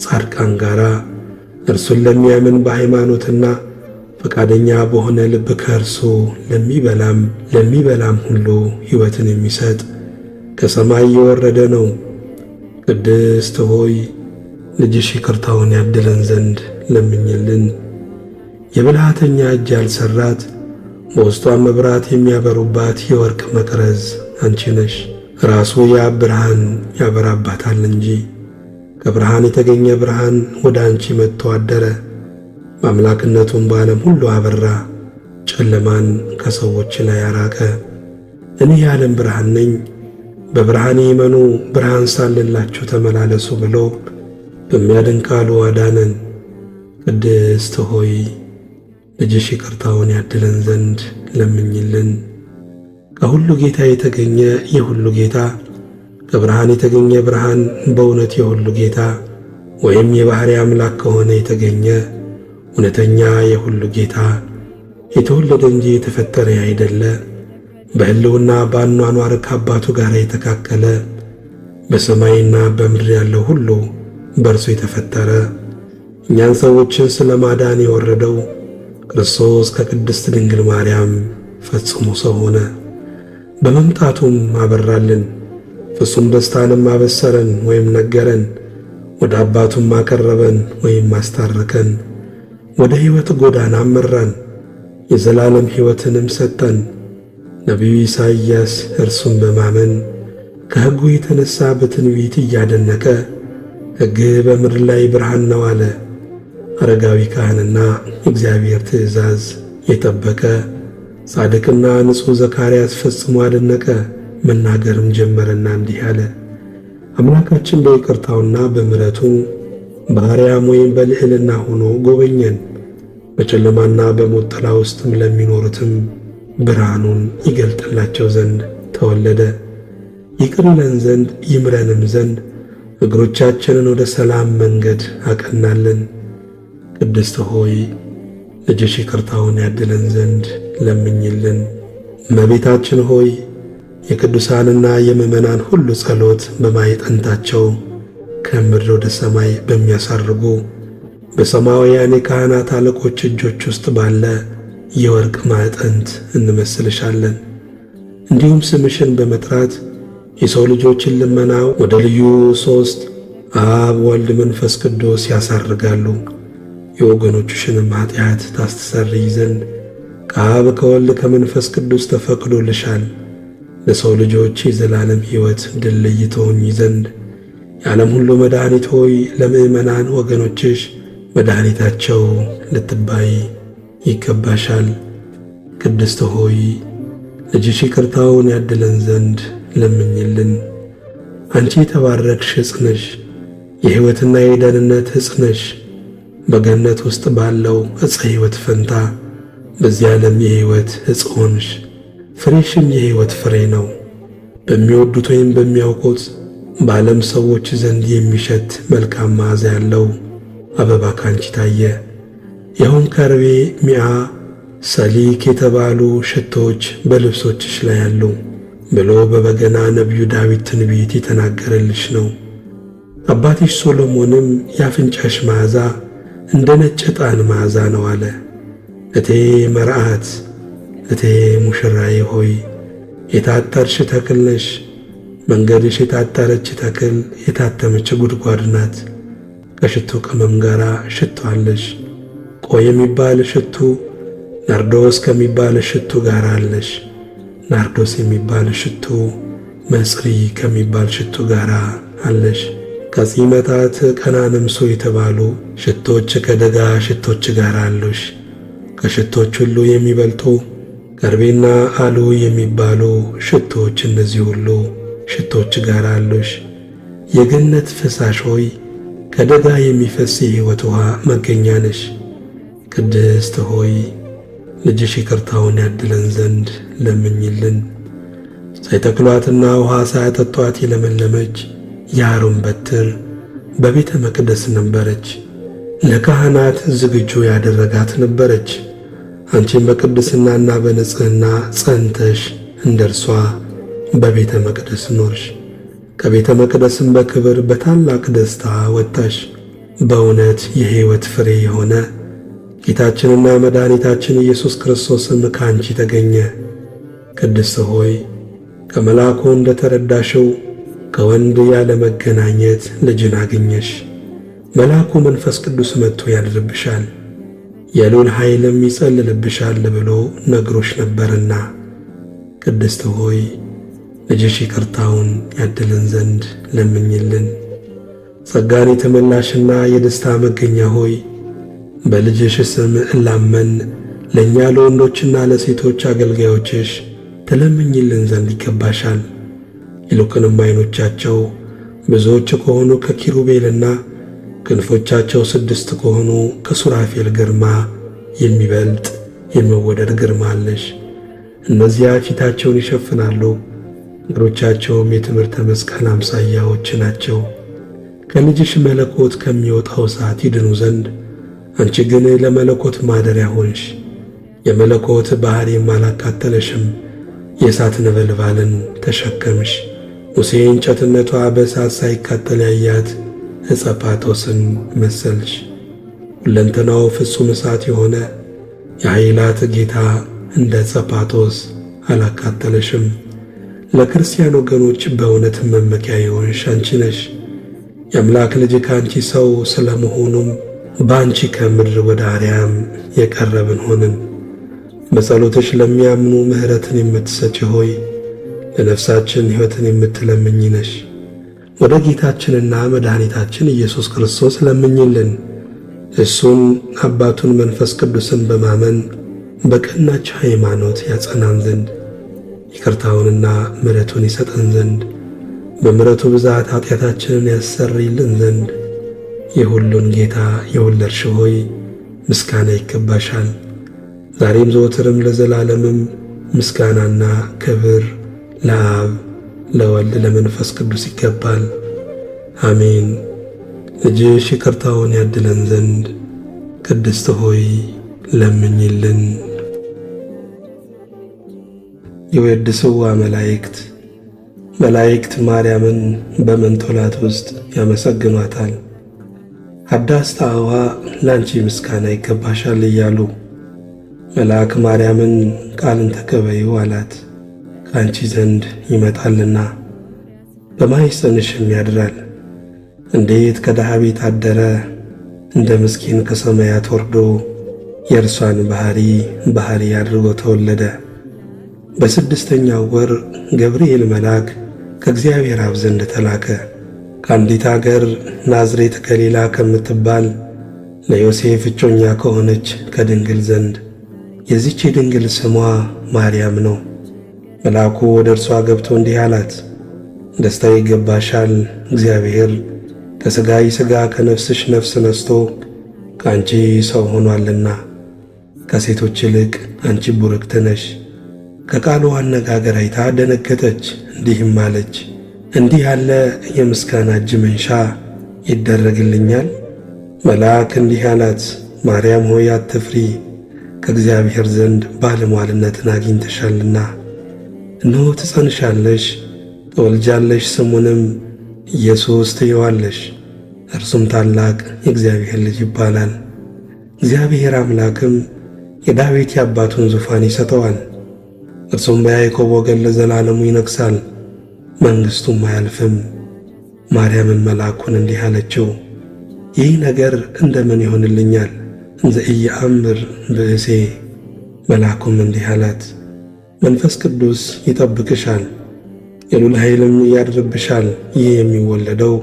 ጻድቃን ጋር እርሱን ለሚያምን በሃይማኖትና ፈቃደኛ በሆነ ልብ ከእርሱ ለሚበላም ሁሉ ሕይወትን የሚሰጥ ከሰማይ የወረደ ነው። ቅድስት ሆይ ልጅሽ ይቅርታውን ያድለን ዘንድ ለምኝልን። የብልሃተኛ እጅ ያልሠራት በውስጧም መብራት የሚያበሩባት የወርቅ መቅረዝ አንቺ ነሽ። ራሱ የአብ ብርሃን ያበራባታል እንጂ ከብርሃን የተገኘ ብርሃን ወደ አንቺ መጥቶ አደረ። በአምላክነቱም በዓለም ሁሉ አበራ፣ ጨለማን ከሰዎች ላይ አራቀ። እኔ የዓለም ብርሃን ነኝ፣ በብርሃኔ እመኑ፣ ብርሃን ሳለላችሁ ተመላለሱ ብሎ በሚያድን ቃሉ አዳነን። ቅድስት ሆይ ልጅሽ ይቅርታውን ያድለን ዘንድ ለምኝልን። ከሁሉ ጌታ የተገኘ የሁሉ ጌታ፣ ከብርሃን የተገኘ ብርሃን፣ በእውነት የሁሉ ጌታ ወይም የባሕርይ አምላክ ከሆነ የተገኘ እውነተኛ የሁሉ ጌታ፣ የተወለደ እንጂ የተፈጠረ አይደለ፣ በሕልውና በአኗኗር ከአባቱ ጋር የተካከለ፣ በሰማይና በምድር ያለው ሁሉ በእርሱ የተፈጠረ፣ እኛን ሰዎችን ስለ ማዳን የወረደው ክርስቶስ ከቅድስት ድንግል ማርያም ፈጽሞ ሰው ሆነ። በመምጣቱም አበራልን፣ ፍጹም ደስታንም አበሰረን ወይም ነገረን። ወደ አባቱም አቀረበን ወይም አስታረከን። ወደ ሕይወት ጎዳና መራን፣ የዘላለም ሕይወትንም ሰጠን። ነቢዩ ኢሳይያስ እርሱን በማመን ከሕጉ የተነሣ በትንቢት እያደነቀ ሕግህ በምድር ላይ ብርሃን ነው አለ። አረጋዊ ካህንና እግዚአብሔር ትእዛዝ የጠበቀ ጻድቅና ንጹሕ ዘካርያስ ፈጽሞ አደነቀ። መናገርም ጀመረና እንዲህ አለ። አምላካችን በይቅርታውና በምሕረቱ በአርያም ወይም በልዕልና ሆኖ ጎበኘን። በጨለማና በሞት ጥላ ውስጥም ለሚኖሩትም ብርሃኑን ይገልጥላቸው ዘንድ ተወለደ። ይቅር ይለን ዘንድ ይምረንም ዘንድ እግሮቻችንን ወደ ሰላም መንገድ አቀናልን። ቅድስት ሆይ ልጅሽ ይቅርታውን ያድለን ዘንድ ለምኝልን። እመቤታችን ሆይ የቅዱሳንና የምእመናን ሁሉ ጸሎት በማዕጠንታቸው ከምድር ወደ ሰማይ በሚያሳርጉ በሰማያውያን የካህናት አለቆች እጆች ውስጥ ባለ የወርቅ ማዕጠንት እንመስልሻለን። እንዲሁም ስምሽን በመጥራት የሰው ልጆችን ልመና ወደ ልዩ ሦስት አብ፣ ወልድ፣ መንፈስ ቅዱስ ያሳርጋሉ። የወገኖችሽንም ኃጢአት ታስተሰርይ ዘንድ ከአብ ከወልድ ከመንፈስ ቅዱስ ተፈቅዶልሻል። ለሰው ልጆች የዘላለም ሕይወት ድልድይ ትሆኚ ዘንድ የዓለም ሁሉ መድኃኒት ሆይ ለምእመናን ወገኖችሽ መድኃኒታቸው ልትባይ ይገባሻል። ቅድስት ሆይ ልጅሽ ይቅርታውን ያድለን ዘንድ ለምኝልን። አንቺ የተባረክሽ ዕፅ ነሽ፣ የሕይወትና የደህንነት ዕፅ ነሽ። በገነት ውስጥ ባለው ዕፀ ሕይወት ፈንታ በዚህ ዓለም የሕይወት ዕፅ ሆንሽ። ፍሬሽም የሕይወት ፍሬ ነው። በሚወዱት ወይም በሚያውቁት በዓለም ሰዎች ዘንድ የሚሸት መልካም መዓዛ ያለው አበባ ካንቺ ታየ። ይኸውም ከርቤ፣ ሚዓ፣ ሰሊክ የተባሉ ሽቶዎች በልብሶችሽ ላይ ያሉ ብሎ በበገና ነቢዩ ዳዊት ትንቢት የተናገረልሽ ነው። አባትሽ ሶሎሞንም የአፍንጫሽ መዓዛ እንደ ነጭ ዕጣን መዓዛ ነው አለ። እቴ መርዓት፣ እቴ ሙሽራዬ ሆይ የታጠርሽ ተክል ነሽ። መንገድሽ የታጠረች ተክል የታተመች ጉድጓድ ናት። ከሽቱ ቅመም ጋር ሽቱ አለሽ። ቆይ የሚባል ሽቱ ናርዶስ ከሚባል ሽቱ ጋር አለሽ። ናርዶስ የሚባል ሽቱ መጽሪ ከሚባል ሽቱ ጋር አለሽ። ከጺመታት ቀናንምሶ የተባሉ ሽቶች ከደጋ ሽቶች ጋር አሉሽ። ከሽቶች ሁሉ የሚበልጡ ከርቤና አሉ የሚባሉ ሽቶች እነዚህ ሁሉ ሽቶች ጋር አሉሽ። የገነት ፈሳሽ ሆይ ከደጋ የሚፈስ የሕይወት ውሃ መገኛ ነሽ። ቅድስት ሆይ ልጅሽ ይቅርታውን ያድለን ዘንድ ለምኝልን። ሳይተክሏትና ውሃ ሳያጠጧት የለመለመች የአሮን በትር በቤተ መቅደስ ነበረች። ለካህናት ዝግጁ ያደረጋት ነበረች። አንቺም በቅድስናና በንጽሕና ጸንተሽ እንደርሷ በቤተ መቅደስ ኖርሽ። ከቤተ መቅደስም በክብር በታላቅ ደስታ ወጣሽ። በእውነት የሕይወት ፍሬ የሆነ ጌታችንና መድኃኒታችን ኢየሱስ ክርስቶስም ከአንቺ ተገኘ። ቅድስት ሆይ ከመልአኩ እንደ ተረዳሽው ከወንድ ያለ መገናኘት ልጅን አገኘሽ። መልአኩ መንፈስ ቅዱስ መጥቶ ያድርብሻል፣ የልዑል ኃይልም ይጸልልብሻል ብሎ ነግሮሽ ነበርና ቅድስት ሆይ ልጅሽ ይቅርታውን ያድለን ዘንድ ለምኝልን። ጸጋን የተመላሽና የደስታ መገኛ ሆይ በልጅሽ ስም እላመን ለእኛ ለወንዶችና ለሴቶች አገልጋዮችሽ ትለምኝልን ዘንድ ይገባሻል። ይልቁንም ዓይኖቻቸው ብዙዎች ከሆኑ ከኪሩቤልና ክንፎቻቸው 6 ከሆኑ ከሱራፌል ግርማ የሚበልጥ የሚወደድ ግርማ አለሽ። እነዚያ ፊታቸውን ይሸፍናሉ፣ እግሮቻቸውም የትምህርተ መስቀል አምሳያዎች ናቸው። ከልጅሽ መለኮት ከሚወጣው እሳት ይድኑ ዘንድ አንቺ ግን ለመለኮት ማደሪያ ሆንሽ። የመለኮት ባሕሪም አላቃጠለሽም፣ የእሳት ነበልባልን ተሸከምሽ። ሙሴ እንጨትነቷ በእሳት ሳይቃጠል ያያት ዕፀ ጳጦስን መሰልሽ። ሁለንተናው ፍጹም እሳት የሆነ የኃይላት ጌታ እንደ ዕፀ ጳጦስ አላቃጠለሽም። ለክርስቲያን ወገኖች በእውነት መመኪያ የሆንሽ አንቺ ነሽ። የአምላክ ልጅ ከአንቺ ሰው ስለ መሆኑም በአንቺ ከምድር ወደ አርያም የቀረብን ሆንን። በጸሎትሽ ለሚያምኑ ምሕረትን የምትሰጪ ሆይ ለነፍሳችን ሕይወትን የምትለምኝ ነሽ። ወደ ጌታችንና መድኃኒታችን ኢየሱስ ክርስቶስ ለምኝልን። እሱን አባቱን መንፈስ ቅዱስን በማመን በቀናች ሃይማኖት ያጸናን ዘንድ ይቅርታውንና ምሕረቱን ይሰጠን ዘንድ በምሕረቱ ብዛት ኃጢአታችንን ያሰርይልን ዘንድ የሁሉን ጌታ የወለድሽ ሆይ ምስጋና ይገባሻል። ዛሬም ዘወትርም ለዘላለምም ምስጋናና ክብር ለአብ ለወልድ ለመንፈስ ቅዱስ ይገባል። አሜን። ልጅሽ ይቅርታውን ያድለን ዘንድ ቅድስት ሆይ ለምኝልን። የወድስዋ መላእክት መላእክት ማርያምን በመንጦላዕት ውስጥ ያመሰግኗታል። አዳስ ጣዕዋ ላንቺ ምስጋና ይገባሻል እያሉ መልአክ ማርያምን ቃልን ተቀበዩ አላት። ከአንቺ ዘንድ ይመጣልና በማኅፀንሽም ያድራል። እንዴት ከድሃ ቤት አደረ፣ እንደ ምስኪን ከሰማያት ወርዶ የእርሷን ባሕሪ አድርጎ ተወለደ። በስድስተኛው ወር ገብርኤል መልአክ ከእግዚአብሔር አብ ዘንድ ተላከ። ከአንዲት አገር ናዝሬት ገሊላ ከምትባል ለዮሴፍ እጮኛ ከሆነች ከድንግል ዘንድ። የዚች ድንግል ስሟ ማርያም ነው። መልአኩ ወደ እርሷ ገብቶ እንዲህ አላት፣ ደስታ ይገባሻል፣ እግዚአብሔር ከሥጋይ ሥጋ ከነፍስሽ ነፍስ ነስቶ ከአንቺ ሰው ሆኗልና፣ ከሴቶች ይልቅ አንቺ ቡርክት ነሽ። ከቃሉ አነጋገር አይታ ደነገጠች፣ እንዲህም አለች፣ እንዲህ ያለ የምስጋና እጅ መንሻ ይደረግልኛል? መልአክ እንዲህ አላት፣ ማርያም ሆይ አትፍሪ፣ ከእግዚአብሔር ዘንድ ባለሟልነትን አግኝተሻልና። እነሆ ትጸንሻለሽ፣ ትወልጃለሽ፣ ስሙንም ኢየሱስ ትዪዋለሽ። እርሱም ታላቅ የእግዚአብሔር ልጅ ይባላል። እግዚአብሔር አምላክም የዳዊት የአባቱን ዙፋን ይሰጠዋል። እርሱም በያዕቆብ ወገን ለዘላለሙ ይነግሣል፣ መንግሥቱም አያልፍም። ማርያምን መልአኩን እንዲህ አለችው፣ ይህ ነገር እንደምን ይሆንልኛል? እንዘ ኢየአምር ብእሴ። መልአኩም እንዲህ አላት፣ መንፈስ ቅዱስ ይጠብቅሻል፣ የልዑል ኃይልም ያድርብሻል። ይህ የሚወለደው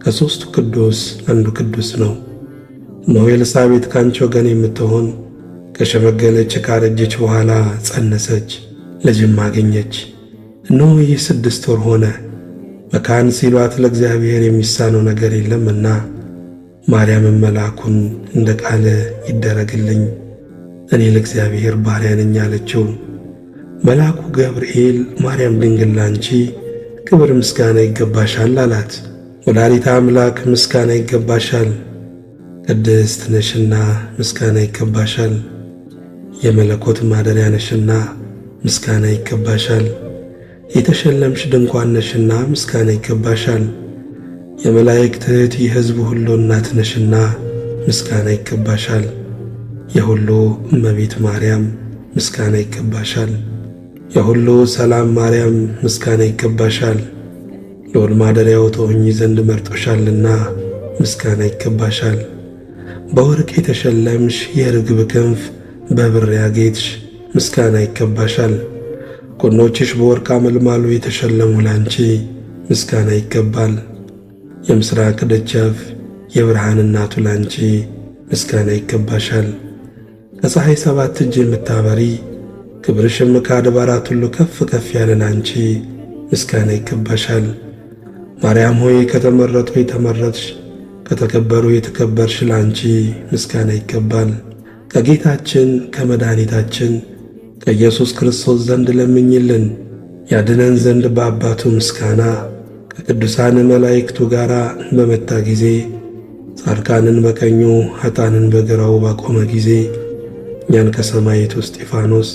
ከሦስቱ ቅዱስ አንዱ ቅዱስ ነው። እነሆ ኤልሳቤጥ ካንቺ ወገን የምትሆን ከሸመገለች ካረጀች በኋላ ጸነሰች፣ ልጅም አገኘች። እነሆ ይህ 6 ወር ሆነ። መካን ሲሏት ለእግዚአብሔር የሚሳነው ነገር የለምና። ማርያምም መልአኩን እንደ ቃል ይደረግልኝ፣ እኔ ለእግዚአብሔር ባሪያ ነኝ አለችው። መልአኩ ገብርኤል ማርያም ድንግል ላንቺ ክብር ምስጋና ይገባሻል አላት። ወላዲተ አምላክ ምስጋና ይገባሻል፣ ቅድስት ነሽና ምስጋና ይገባሻል። የመለኮት ማደሪያ ነሽና ምስጋና ይገባሻል። የተሸለምሽ ድንኳን ነሽና ምስጋና ይገባሻል። የመላእክት እህት የሕዝቡ ሁሉ እናት ነሽና ምስጋና ይገባሻል። የሁሉ እመቤት ማርያም ምስጋና ይገባሻል። የሁሉ ሰላም ማርያም ምስጋና ይገባሻል። ልዑል ማደሪያው ትሆኚ ዘንድ መርጦሻልና ምስጋና ይገባሻል። በወርቅ የተሸለምሽ የርግብ ክንፍ በብር ያጌጥሽ ምስጋና ይገባሻል። ጎኖችሽ በወርቅ አመልማሉ የተሸለሙ ላንቺ ምስጋና ይገባል። የምስራቅ ደጃፍ የብርሃን እናቱ ላንቺ ምስጋና ይገባሻል። ከፀሐይ 7 እጅ የምታበሪ ክብርሽም ከአድባራት ሁሉ ከፍ ከፍ ያለ ላንቺ ምስጋና ይገባሻል። ማርያም ሆይ ከተመረጡ የተመረጥሽ ከተከበሩ የተከበርሽ ላንቺ ምስጋና ይገባል። ከጌታችን ከመድኃኒታችን ከኢየሱስ ክርስቶስ ዘንድ ለምኝልን ያድነን ዘንድ በአባቱ ምስጋና ከቅዱሳን መላእክቱ ጋር በመጣ ጊዜ ጻድቃንን በቀኙ ኃጥአንን በግራው ባቆመ ጊዜ እኛን ከሰማዕቱ እስጢፋኖስ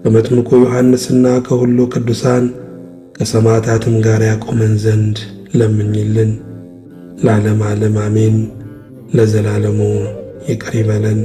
ከመጥምቁ ዮሐንስና ከሁሉ ቅዱሳን ከሰማዕታትም ጋር ያቆመን ዘንድ ለምኝልን። ለዓለም ዓለም አሜን። ለዘላለሙ ይቅር ይበለን።